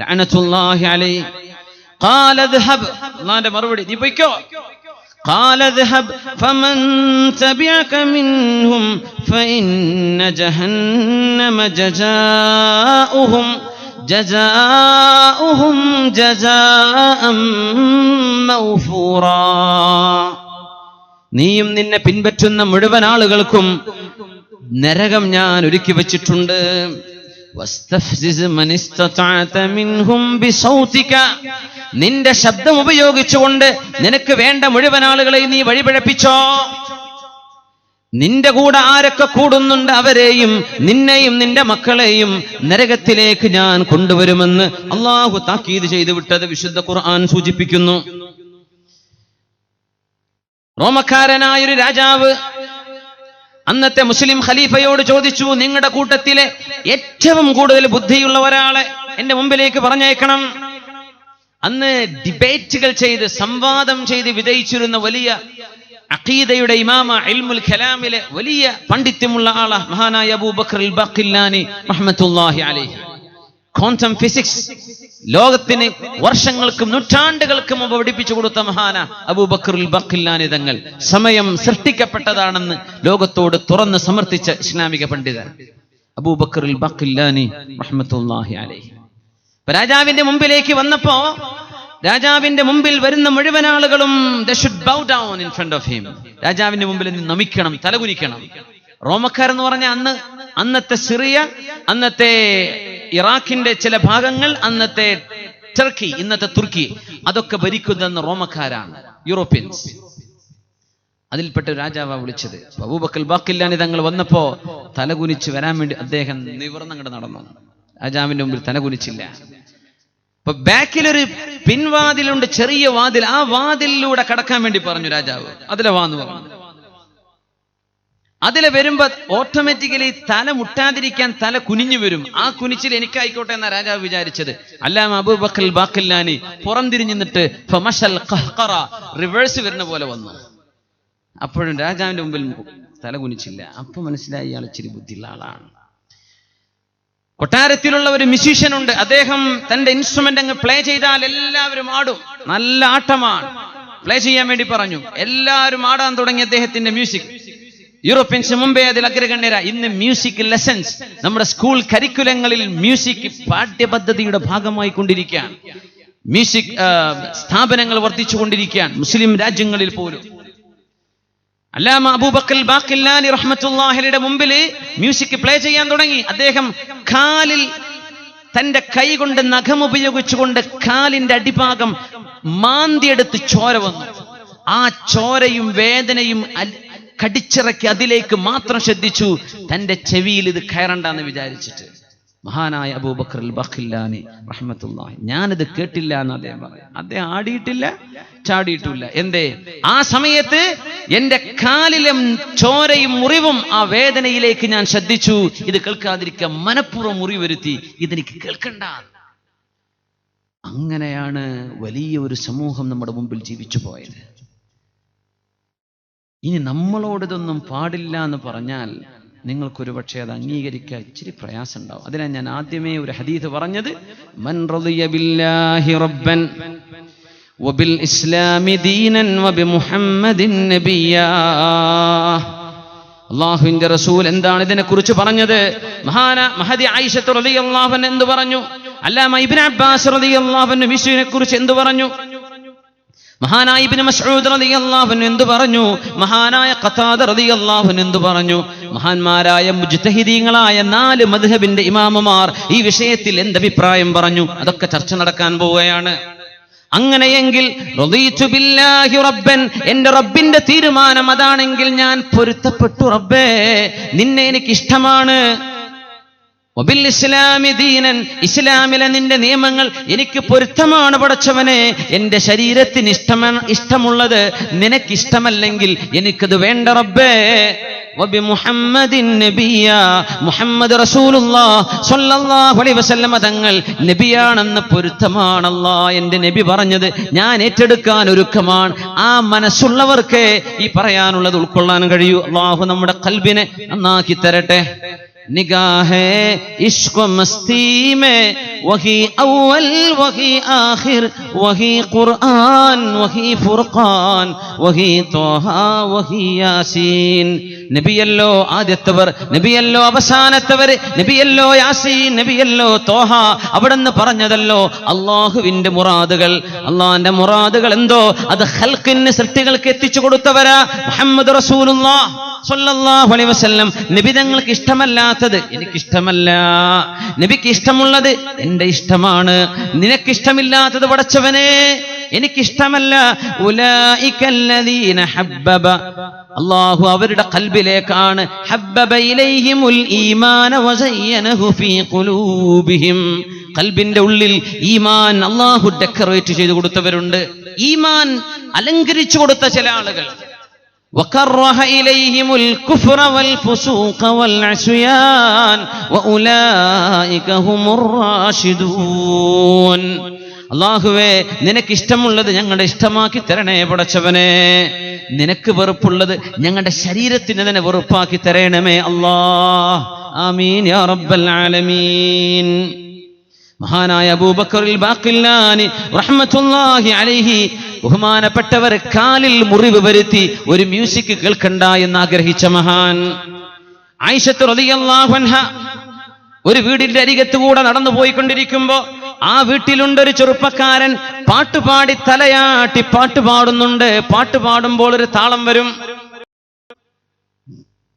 ലഅനത്തുല്ലാഹി അലൈഹി. ഖാലദ്ഹബ്, അല്ലാഹുവിന്റെ മറുപടി, നീ പോയിക്കോ. ഖാലദ്ഹബ് ഫമൻ തബിഅക മിൻഹും ഫഇന്ന ജഹന്നമ ജസാഉഹും ജസാഅൻ മൗഫൂറാ. നീയും നിന്നെ പിൻപറ്റുന്ന മുഴുവൻ ആളുകൾക്കും നരകം ഞാൻ ഒരുക്കി വച്ചിട്ടുണ്ട്. വസ്തഫ്സിസ് മൻ ഇസ്തതഅത മിൻഹും ബിസൗതിക. നിന്റെ ശബ്ദം ഉപയോഗിച്ചുകൊണ്ട് നിനക്ക് വേണ്ട മുഴുവൻ ആളുകളെയും നീ വഴിപഴപ്പിച്ചോ. നിന്റെ കൂടെ ആരൊക്കെ കൂടുന്നുണ്ട് അവരെയും നിന്നെയും നിന്റെ മക്കളെയും നരകത്തിലേക്ക് ഞാൻ കൊണ്ടുവരുമെന്ന് അള്ളാഹു താക്കീത് ചെയ്തു വിട്ടത് വിശുദ്ധ ഖുർആൻ സൂചിപ്പിക്കുന്നു. റോമക്കാരനായൊരു രാജാവ് അന്നത്തെ മുസ്ലിം ഖലീഫയോട് ചോദിച്ചു, നിങ്ങളുടെ കൂട്ടത്തിലെ ഏറ്റവും കൂടുതൽ ബുദ്ധിയുള്ള ഒരാളെ എന്റെ മുമ്പിലേക്ക് പറഞ്ഞേക്കണം. അന്ന് ഡിബേറ്റുകൾ ചെയ്ത് സംവാദം ചെയ്ത് വിജയിച്ചിരുന്ന വലിയ അഖീദയുടെ ഇമാമ, ഇൽമുൽ കലാമിലെ വലിയ പണ്ഡിത്യമുള്ള ആളാ മഹാനായ അബൂബക്കർ അൽ ബഖില്ലാനി റഹ്മത്തുള്ളാഹി അലൈഹി. ക്വാണ്ടം ഫിസിക്സ് ലോകത്തിന് വർഷങ്ങൾക്കും നൂറ്റാണ്ടുകൾക്കും മുമ്പ് പഠിപ്പിച്ചു കൊടുത്ത മഹാന അബൂബക്കർ അൽ ബഖില്ലാനി തങ്ങൾ സമയം സൃഷ്ടിക്കപ്പെട്ടതാണെന്ന് ലോകത്തോട് തുറന്ന് സമർത്ഥിച്ച ഇസ്ലാമിക പണ്ഡിതൻ അബൂബക്കർ അൽ ബഖില്ലാനി റഹ്മത്തുള്ളാഹി അലൈഹി. രാജാവിന്റെ മുമ്പിലേക്ക് വന്നപ്പോ രാജാവിന്റെ മുമ്പിൽ വരുന്ന മുഴുവൻ ആളുകളും they should bow down in front of him. രാജാവിന്റെ മുമ്പിൽ നമിക്കണം, തലകുനിക്കണം. റോമക്കാരെന്ന് പറഞ്ഞ അന്നത്തെ സിറിയ, അന്നത്തെ ഇറാഖിന്റെ ചില ഭാഗങ്ങൾ, അന്നത്തെ ടർക്കി, ഇന്നത്തെ തുർക്കി, അതൊക്കെ ഭരിക്കുന്ന റോമക്കാരാണ്, യൂറോപ്യൻസ്. അതിൽപ്പെട്ട രാജാവാ വിളിച്ചത്. അബൂബക്കർ ബാഖില്ലാനി തങ്ങൾ വന്നപ്പോ തലകുനിച്ച് വരാൻ വേണ്ടി അദ്ദേഹം നിവർന്നങ്ങോട്ട് നടന്നു. രാജാവിന്റെ മുമ്പിൽ തലകുനിച്ചില്ല. അപ്പൊ ബാക്കിലൊരു പിൻവാതിലുണ്ട്, ചെറിയ വാതിൽ. ആ വാതിലിലൂടെ കടക്കാൻ വേണ്ടി പറഞ്ഞു രാജാവ്. അതിലെ വാന്ന് പറഞ്ഞു. അതിലെ വരുമ്പോ ഓട്ടോമാറ്റിക്കലി തല മുട്ടാതിരിക്കാൻ തല കുനിഞ്ഞു വരും. ആ കുനിച്ചിൽ എനിക്കായിക്കോട്ടെ എന്നാ രാജാവ് വിചാരിച്ചത്. അല്ലാമ അബൂബക്കർ ബാഖില്ലാനി പുറംതിരിഞ്ഞു നിന്നിട്ട് റിവേഴ്സ് വരുന്ന പോലെ വന്നു. അപ്പോഴും രാജാവിന്റെ മുമ്പിൽ തല കുനിച്ചില്ല. അപ്പൊ മനസ്സിലായി ഇയാൾ ഇച്ചിരി ബുദ്ധിയുള്ള ആളാണ്. കൊട്ടാരത്തിലുള്ള ഒരു മ്യൂസീഷ്യൻ ഉണ്ട്. അദ്ദേഹം തന്റെ ഇൻസ്ട്രുമെന്റ് അങ്ങ് പ്ലേ ചെയ്താൽ എല്ലാവരും ആടും. നല്ല ആട്ടമാണ്. പ്ലേ ചെയ്യാൻ വേണ്ടി പറഞ്ഞു. എല്ലാവരും ആടാൻ തുടങ്ങി അദ്ദേഹത്തിന്റെ മ്യൂസിക്. യൂറോപ്യൻസ് മുമ്പേ അതിൽ അഗ്രഗണ്യര. ഇന്ന് മ്യൂസിക് ലെസൺസ് നമ്മുടെ സ്കൂൾ കരിക്കുലങ്ങളിൽ മ്യൂസിക് പാഠ്യപദ്ധതിയുടെ ഭാഗമായി കൊണ്ടിരിക്കുകയാണ്. മ്യൂസിക് സ്ഥാപനങ്ങൾ വർദ്ധിച്ചുകൊണ്ടിരിക്കുകയാണ് മുസ്ലിം രാജ്യങ്ങളിൽ പോലും. അല്ലാമ അബൂബക്കർ ബാഖില്ലാനി റഹ്മത്തുള്ളാഹിയുടെ മുമ്പിൽ മ്യൂസിക് പ്ലേ ചെയ്യാൻ തുടങ്ങി. അദ്ദേഹം കാലിൽ തന്റെ കൈ കൊണ്ട് നഖം ഉപയോഗിച്ചുകൊണ്ട് കാലിന്റെ അടിഭാഗം മാന്തിയെടുത്ത് ചോര വന്നു. ആ ചോരയും വേദനയും കടിച്ചിറക്കി അതിലേക്ക് മാത്രം ശ്രദ്ധിച്ചു. തന്റെ ചെവിയിൽ ഇത് കയറണ്ടെന്ന് വിചാരിച്ചിട്ട് മഹാനായ അബൂബക്കർ ബാഖില്ലാനി റഹ്മത്തുള്ളാഹി, ഞാനിത് കേട്ടില്ല എന്ന് അദ്ദേഹം പറയാം. അദ്ദേഹം ആടിയിട്ടില്ല, ചാടിയിട്ടില്ല. എന്തേ? ആ സമയത്ത് എന്റെ കാലിലും ചോരയും മുറിവും ആ വേദനയിലേക്ക് ഞാൻ ശ്രദ്ധിച്ചു. ഇത് കേൾക്കാതിരിക്കാൻ മനഃപൂർവ്വം മുറിവ് വരുത്തി. ഇതെനിക്ക് കേൾക്കണ്ട. അങ്ങനെയാണ് വലിയ ഒരു സമൂഹം നമ്മുടെ മുമ്പിൽ ജീവിച്ചു പോയത്. ഇനി നമ്മളോടിതൊന്നും പാടില്ല എന്ന് പറഞ്ഞാൽ നിങ്ങൾക്കൊരു പക്ഷേ അത് അംഗീകരിക്കാൻ ഇച്ചിരി പ്രയാസം ഉണ്ടാവും. അതിനാണ് ഞാൻ ആദ്യമേ ഒരു ഹദീസ് പറഞ്ഞത്. മൻ റളിയ ബില്ലാഹി റബ്ബൻ വബിൽ ഇസ്ലാമി ദീനൻ വബി മുഹമ്മദിൻ നബിയ്യാ. അല്ലാഹുവിന്റെ റസൂൽ എന്താണ് ഇതിനെക്കുറിച്ച് പറഞ്ഞത്? മഹദി ആയിഷ റളിയല്ലാഹു അൻഹ എന്തു പറഞ്ഞു? അല്ലാമ ഇബ്നു അബ്ബാസ് റളിയല്ലാഹു അൻഹു വിഷയത്തെക്കുറിച്ച് എന്തു പറഞ്ഞു? മഹാനായ ഇബ്നു മസ്ഊദ് റളിയല്ലാഹു അൻഹു എന്തു പറഞ്ഞു? മഹാനായ ഖതാദ റളിയല്ലാഹു അൻഹു എന്തു പറഞ്ഞു? മഹാന്മാരായ മുജ്തഹിദീങ്ങളായ 4 മദ്ഹബിന്റെ ഇമാമുമാർ ഈ വിഷയത്തിൽ എന്തഭിപ്രായം പറഞ്ഞു? അതൊക്കെ ചർച്ച നടക്കാൻ പോവുകയാണ്. അങ്ങനെയെങ്കിൽ റളീതു ബില്ലാഹി റബ്ബൻ, എന്റെ റബ്ബിന്റെ തീരുമാനം അതാണെങ്കിൽ ഞാൻ പൊരുത്തപ്പെട്ടു. റബ്ബേ, നിന്നെ എനിക്ക് ഇഷ്ടമാണ്. വബിൽ ഇസ്ലാമി ദീനൻ, ഇസ്ലാമിലെ നിന്റെ നിയമങ്ങൾ എനിക്ക് പൊരുത്തമാണ് പടച്ചവനെ. എന്റെ ശരീരത്തിന് ഇഷ്ടമുള്ളത് നിനക്കിഷ്ടമല്ലെങ്കിൽ എനിക്കത് വേണ്ട റബ്ബേ. വബി മുഹമ്മദിൻ നബിയ, മുഹമ്മദ് റസൂലുള്ളാഹ് സ്വല്ലല്ലാഹു അലൈഹി വസല്ലമ തങ്ങൾ നബിയാണെന്ന് പൊരുത്തമാണല്ലാ എന്റെ നബി പറഞ്ഞത് ഞാൻ ഏറ്റെടുക്കാൻ ഒരുക്കമാണ്. ആ മനസ്സുള്ളവർക്ക് ഈ പറയാനുള്ളത് ഉൾക്കൊള്ളാൻ കഴിയൂ. അല്ലാഹു നമ്മുടെ ഖൽബിനെ നന്നാക്കി തരട്ടെ. निगाहे इश्क मस्ती में वही अव्वल वही आखिर वही ഖുർആൻ वही ഫുർഖാൻ वही തോഹാ वही യാസീൻ. നബിയല്ലോ ആദ്യത്തവർ, നബിയല്ലോ അവസാനത്തവർ, നബിയല്ലോ യാസീൻ, നബിയല്ലോ തോഹ. അവിടെന്ന് പറഞ്ഞതല്ലോ അള്ളാഹുവിന്റെ മുറാദുകൾ. അള്ളാഹിന്റെ മുറാദുകൾ എന്തോ അത് ഖൽഖിന്, സൃഷ്ടികൾക്ക് എത്തിച്ചു കൊടുത്തവരാ മുഹമ്മദ് റസൂലുള്ളാഹ് സ്വല്ലല്ലാഹു അലൈഹി വസല്ലം. നബി തങ്ങൾക്ക് ഇഷ്ടമല്ലാത്തത് എനിക്കിഷ്ടമല്ല, നബിക്ക് ഇഷ്ടമുള്ളത് എന്റെ ഇഷ്ടമാണ്. നിനക്കിഷ്ടമില്ലാത്തത് പടച്ചവനെ എനിക്കിഷ്ടമല്ല. ഉലൈകല്ലദീന ഹബ്ബബ, അല്ലാഹു അവരുടെ ഖൽബിലേക്കാണ് ഹബ്ബബ ഇലൈഹിമുൽ ഈമാന വസയ്യനഹു ഫീ ഖുലൂബിഹിം. ഖൽബിന്റെ ഉള്ളിൽ ഈമാൻ അല്ലാഹു ഡെക്കറേറ്റ് ചെയ്തു കൊടുത്തവരുണ്ട്. ഈമാൻ അലങ്കരിച്ചു കൊടുത്ത ചില ആളുകൾ. وكره إليهم الكفر والفسوق والعصيان وأولئك هم الراشدون. അല്ലാഹുവേ, നിനക്ക് ഇഷ്ടമുള്ളത് ഞങ്ങളുടെ ഇഷ്ടമാക്കി തരണേ പടച്ചവനെ. നിനക്ക് വെറുപ്പുള്ളത് ഞങ്ങളുടെ ശരീരത്തിന് തന്നെ വെറുപ്പാക്കി തരണമേ അല്ലാഹ്. ആമീൻ യാ റബ്ബൽ ആലമീൻ. മഹാനായ അബൂബക്കർ ബാഖില്ലാനി റഹ്മത്തുള്ളാഹി അലൈഹി, ബഹുമാനപ്പെട്ടവർ കാലിൽ മുറിവ് വരുത്തി ഒരു മ്യൂസിക് കേൾക്കണ്ട എന്ന് ആഗ്രഹിച്ച മഹാൻ. ആയിഷ റളിയല്ലാഹു അൻഹ ഒരു വീടിന്റെ അരികത്തുകൂടെ നടന്നു പോയിക്കൊണ്ടിരിക്കുമ്പോ ആ വീട്ടിലുണ്ട് ഒരു ചെറുപ്പക്കാരൻ. പാട്ടുപാടി തലയാട്ടി പാട്ട് പാടുന്നുണ്ട്. പാട്ട് പാടുമ്പോൾ ഒരു താളം വരും.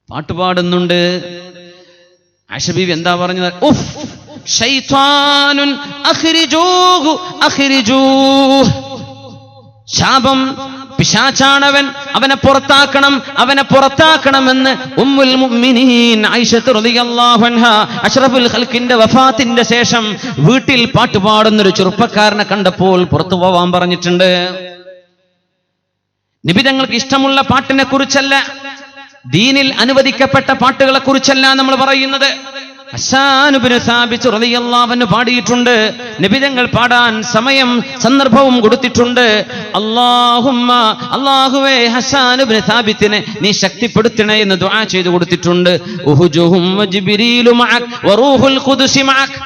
പാട്ട് പാടുന്നുണ്ട്. ആയിഷ ബീവി എന്താ പറഞ്ഞത്? ഉഫ് ശൈത്വാനുൻ അഖ്രിജൂഹു അഖ്രിജൂഹ്. ശാപം, പിശാചാണവൻ, അവനെ പുറത്താക്കണമെന്ന് ഉമ്മുൽ മുഅ്മിനീൻ ആയിഷ റളിയല്ലാഹു അൻഹാ അഷ്റഫുൽ ഖൽഖിന്റെ വഫാത്തിന്റെ ശേഷം വീട്ടിൽ പാട്ടുപാടുന്നൊരു ചെറുപ്പക്കാരനെ കണ്ടപ്പോൾ പുറത്തു പോവാൻ പറഞ്ഞിട്ടുണ്ട്. നബി തങ്ങൾക്ക് ഇഷ്ടമുള്ള പാട്ടിനെ കുറിച്ചല്ല, ദീനിൽ അനുവദിക്കപ്പെട്ട പാട്ടുകളെ കുറിച്ചല്ല നമ്മൾ പറയുന്നത്. ഹസ്സാൻ ഇബ്നു സാബിത്ത് റളിയല്ലാഹു അൻഹു പാടിയിട്ടുണ്ട്. നബി തങ്ങൾ പാടാൻ സമയം സന്ദർഭവും കൊടുത്തിട്ടുണ്ട്. അല്ലാഹുവേ ഹസ്സാൻ ഇബ്നു സാബിത്തിനെ നീ ശക്തിപ്പെടുത്തണേ എന്ന് ദുആ ചെയ്തു കൊടുത്തിട്ടുണ്ട്. ഉഹുജുഹും വജിബ്രീലു മഅക് വറൂഹുൽ ഖുദ്സി മഅക്.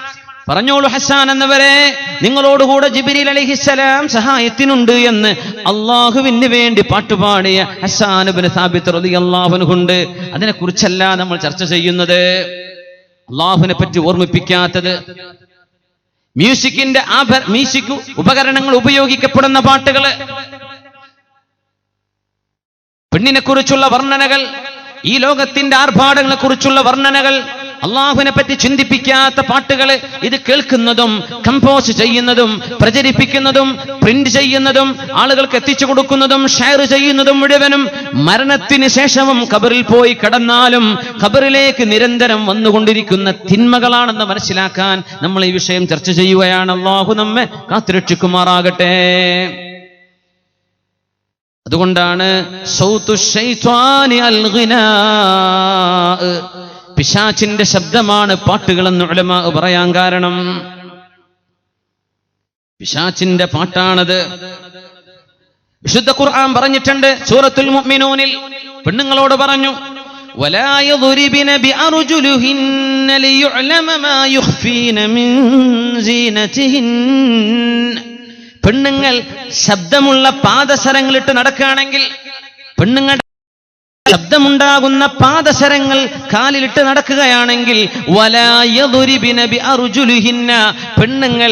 പറഞ്ഞോളൂ ഹസ്സാൻ എന്നവരെ, നിങ്ങളോടുകൂടെ ജിബ്രീൽ അലൈഹിസ്സലാം സഹായത്തിനുണ്ട് എന്ന് അള്ളാഹുവിന് വേണ്ടി പാട്ടുപാടിയ ഹസ്സാൻ ഇബ്നു സാബിത്ത് റളിയല്ലാഹു അൻഹു ഉണ്ട്. അതിനെക്കുറിച്ചല്ല നമ്മൾ ചർച്ച ചെയ്യുന്നത്. അള്ളാഹുവിനെ പറ്റി ഓർമ്മിപ്പിക്കാത്തത്, മ്യൂസിക് ഉപകരണങ്ങൾ ഉപയോഗിക്കപ്പെടുന്ന പാട്ടുകള്, പെണ്ണിനെ കുറിച്ചുള്ള വർണ്ണനകൾ, ഈ ലോകത്തിന്റെ ആർഭാടങ്ങളെ കുറിച്ചുള്ള വർണ്ണനകൾ, അള്ളാഹുവിനെ പറ്റി ചിന്തിപ്പിക്കാത്ത പാട്ടുകള്, ഇത് കേൾക്കുന്നതും കമ്പോസ് ചെയ്യുന്നതും പ്രചരിപ്പിക്കുന്നതും പ്രിന്റ് ചെയ്യുന്നതും ആളുകൾക്ക് എത്തിച്ചു കൊടുക്കുന്നതും ഷെയർ ചെയ്യുന്നതും മുഴുവനും മരണത്തിന് ശേഷവും ഖബറിൽ പോയി കടന്നാലും ഖബറിലേക്ക് നിരന്തരം വന്നുകൊണ്ടിരിക്കുന്ന തിന്മകളാണെന്ന് മനസ്സിലാക്കാൻ നമ്മൾ ഈ വിഷയം ചർച്ച ചെയ്യുകയാണ്. അള്ളാഹു നമ്മെ കാത്തുരക്ഷിക്കുമാറാകട്ടെ. അതുകൊണ്ടാണ് സൗതു ശൈത്വാനി അൽ ഗിനാ, പിശാചിന്റെ ശബ്ദമാണ് പാട്ടുകളെന്ന് ഉലമാ പറയാൻ കാരണം. പിശാചിന്റെ പാട്ടാണത്. വിശുദ്ധ ഖുർആൻ പറഞ്ഞിട്ടുണ്ട് സൂറത്തുൽ മുഅ്മിനൂനിൽ, പെണ്ണുങ്ങളോട് പറഞ്ഞു വലാ യദ്രിബന ബിഅർജുലിഹിന്ന ലിയുഅലമ മാ യുഖ്ഫീന മിൻ സീനതിഹിൻ. പെണ്ണുങ്ങൾ ശബ്ദമുള്ള പാദസരങ്ങളിട്ട് നടക്കുകയാണെങ്കിൽ, പെണ്ണുങ്ങൾ ശബ്ദമുണ്ടാകുന്ന പാദസരങ്ങൾ കാലിലിട്ട് നടക്കുകയാണെങ്കിൽ, വലാ യദ്രിബന ബിഅർജുലിഹിന്ന, പെണ്ണുങ്ങൾ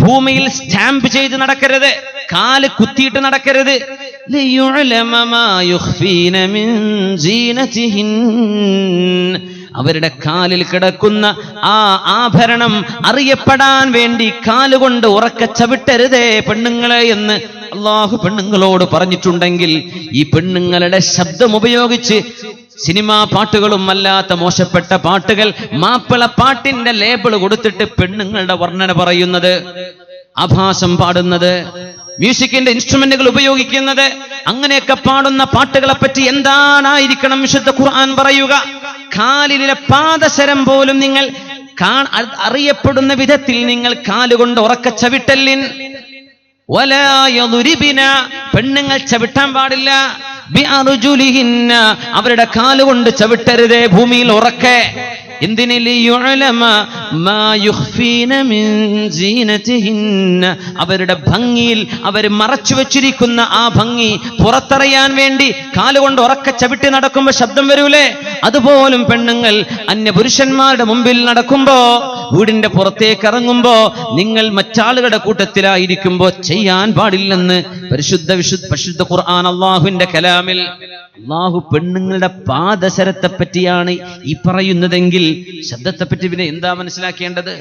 ഭൂമിയിൽ സ്റ്റാമ്പ് ചെയ്ത് നടക്കരുത്, കാല് കുത്തിയിട്ട് നടക്കരുത്. ലിയുഅലമ മാ യുഖ്ഫീന മിൻ സീനതിഹിൻ, അവരുടെ കാലിൽ കിടക്കുന്ന ആ ആഭരണം അറിയപ്പെടാൻ വേണ്ടി കാലുകൊണ്ട് ഉറക്കെ ചവിട്ടരുതേ പെണ്ണുങ്ങളെ എന്ന് അള്ളാഹു പെണ്ണുങ്ങളോട് പറഞ്ഞിട്ടുണ്ടെങ്കിൽ, ഈ പെണ്ണുങ്ങളുടെ ശബ്ദം ഉപയോഗിച്ച് സിനിമാ പാട്ടുകളും അല്ലാത്ത മോശപ്പെട്ട പാട്ടുകൾ, മാപ്പിള പാട്ടിന്റെ ലേബിൾ കൊടുത്തിട്ട് പെണ്ണുങ്ങളുടെ വർണ്ണന പറയുന്നത്, ആഭാസം പാടുന്നത്, മ്യൂസിക്കിന്റെ ഇൻസ്ട്രുമെന്റുകൾ ഉപയോഗിക്കുന്നത്, അങ്ങനെയൊക്കെ പാടുന്ന പാട്ടുകളെ പറ്റി എന്താണായിരിക്കണം വിശുദ്ധ ഖുർആൻ പറയുക? കാലിലെ പാദസരം പോലും നിങ്ങൾ അറിയപ്പെടുന്ന വിധത്തിൽ നിങ്ങൾ കാലുകൊണ്ട് ഉറക്ക ചവിട്ടല്ലിൻ. വലാ യദ്രിബന, പെണ്ണുങ്ങൾ ചവിട്ടാൻ പാടില്ല. ബിഅർജുലിഹിന്ന, അവരുടെ കാലുകൊണ്ട് ചവിട്ടരുതേ ഭൂമിയിൽ ഉറക്കെ. എന്തിന്? ലിയുഅലമ മാ യുഖ്ഫീന മിൻ സീനതിഹിന്ന, അവരുടെ ഭംഗിയിൽ അവർ മറച്ചു വെച്ചിരിക്കുന്ന ആ ഭംഗി പുറത്തറിയാൻ വേണ്ടി കാലുകൊണ്ട് ഉറക്കെ ചവിട്ടി നടക്കുമ്പോൾ ശബ്ദം വരൂലേ, അതുപോലും പെണ്ണുങ്ങൾ അന്യ പുരുഷന്മാരുടെ മുമ്പിൽ നടക്കുമ്പോ, വീടിന്റെ പുറത്തേക്ക് ഇറങ്ങുമ്പോ, നിങ്ങൾ മറ്റാളുകളുടെ കൂട്ടത്തിലായിരിക്കുമ്പോ ചെയ്യാൻ പാടില്ലെന്ന് പരിശുദ്ധ ഖുർആൻ അള്ളാഹുവിന്റെ കലാമിൽ. അള്ളാഹു പെണ്ണുങ്ങളുടെ പാദസരത്തെ പറ്റിയാണ് ഈ പറയുന്നതെങ്കിൽ ശബ്ദത്തെ പറ്റി പിന്നെ എന്താ മനസ്സിലാക്കേണ്ടത്?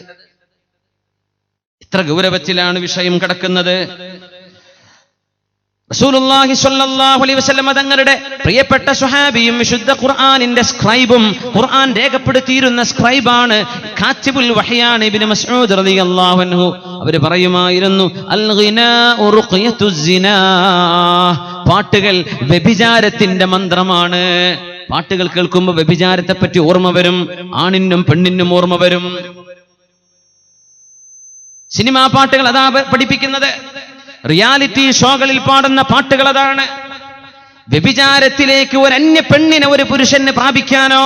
ഇത്ര ഗൗരവത്തിലാണ് വിഷയം കിടക്കുന്നത്. റസൂലുള്ളാഹി സ്വല്ലല്ലാഹു അലൈഹി വസല്ലം തങ്ങളുടെ പ്രിയപ്പെട്ട സ്വഹാബിയും വിശുദ്ധ ഖുർആനിന്റെ സ്ക്രൈബും, ഖുർആൻ രേഖപ്പെടുത്തിയിരുന്ന സ്ക്രൈബാണ്, കാത്തിബുൽ വഹ്യാണ് ഇബ്നു മസ്ഊദ് റളിയല്ലാഹു അൻഹു. അവര് പറയുമായിരുന്നു, അൽ ഗിനാഉ റുഖ്യത്തുസ് സിനാ, പാട്ടുകൾ വ്യഭിചാരത്തിന്റെ മന്ത്രമാണ്. പാട്ടുകൾ കേൾക്കുമ്പോൾ വ്യഭിചാരത്തെ പറ്റി ഓർമ്മ വരും, ആണിനും പെണ്ണിനും ഓർമ്മ വരും. സിനിമാ പാട്ടുകൾ അതാ പഠിപ്പിക്കുന്നത്. റിയാലിറ്റി ഷോകളിൽ പാടുന്ന പാട്ടുകൾ അതാണ്. വ്യഭിചാരത്തിലേക്ക് ഒരു അന്യ പെണ്ണിനെ ഒരു പുരുഷന് പ്രാപിക്കാനോ,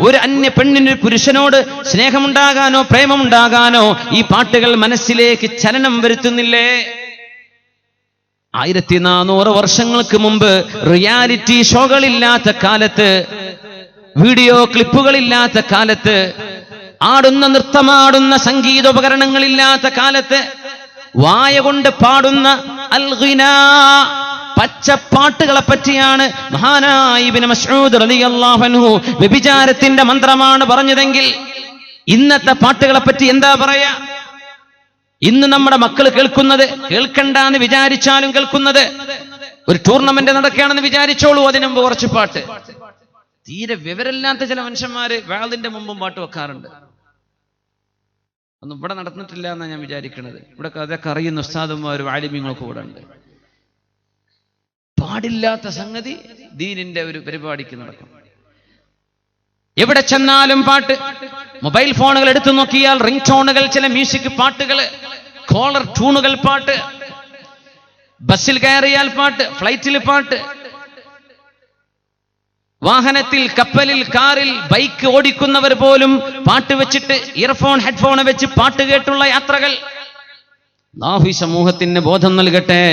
ഒരു അന്യ പെണ്ണിന് പുരുഷനോട് സ്നേഹമുണ്ടാകാനോ പ്രേമമുണ്ടാകാനോ ഈ പാട്ടുകൾ മനസ്സിലേക്ക് ചലനം വരുത്തുന്നില്ലേ? 1400 വർഷങ്ങൾക്ക് മുമ്പ് റിയാലിറ്റി ഷോകളില്ലാത്ത കാലത്ത്, വീഡിയോ ക്ലിപ്പുകളില്ലാത്ത കാലത്ത്, ആടുന്ന നൃത്തമാടുന്ന സംഗീതോപകരണങ്ങളില്ലാത്ത കാലത്ത് വായ കൊണ്ട് പാടുന്ന അൽ ഗിനാ, പച്ചപ്പാട്ടുകളെ പറ്റിയാണ് മഹാനായ ഇബ്നു മസ്ഊദ് റളിയല്ലാഹു അൻഹു വ്യഭിചാരത്തിന്റെ മന്ത്രമാണ് പറഞ്ഞതെങ്കിൽ, ഇന്നത്തെ പാട്ടുകളെ പറ്റി എന്താ പറയാ? ഇന്ന് നമ്മുടെ മക്കൾ കേൾക്കുന്നത്, കേൾക്കണ്ടെന്ന് വിചാരിച്ചാലും കേൾക്കുന്നത് ഒരു ടൂർണമെന്റ് നടക്കുകയാണെന്ന് വിചാരിച്ചോളൂ, അതിനു മുമ്പ് കുറച്ച് പാട്ട്. തീരെ വിവരമില്ലാത്ത ചില മനുഷ്യന്മാര് വാളിന്റെ മുമ്പും പാട്ട് വെക്കാറുണ്ട്. ഒന്നും ഇവിടെ നടന്നിട്ടില്ല എന്നാണ് ഞാൻ വിചാരിക്കുന്നത്. ഇവിടെ അതൊക്കെ അറിയുന്ന ഉസ്താദുമാരും ആലിമീങ്ങളൊക്കെ കൂടെ ഉണ്ട്. പാടില്ലാത്ത സംഗതി ദീനിന്റെ ഒരു പരിപാടിക്ക് നടക്കും. എവിടെ ചെന്നാലും പാട്ട്. മൊബൈൽ ഫോണുകൾ എടുത്തു നോക്കിയാൽ റിംഗ് ടോണുകൾ, ചില മ്യൂസിക് പാട്ടുകൾ, കോളർ ട്യൂണുകൾ പാട്ട്. ബസ്സിൽ കയറിയാൽ പാട്ട്, ഫ്ലൈറ്റിൽ പാട്ട്, വാഹനത്തിൽ, കപ്പലിൽ, കാറിൽ, ബൈക്ക് ഓടിക്കുന്നവർ പോലും പാട്ട് വെച്ചിട്ട് ഇയർഫോൺ, ഹെഡ്ഫോൺ വെച്ച് പാട്ട് കേട്ടുള്ള യാത്രകൾ. അല്ലാഹു സമൂഹത്തിന് ബോധം നൽകട്ടെ.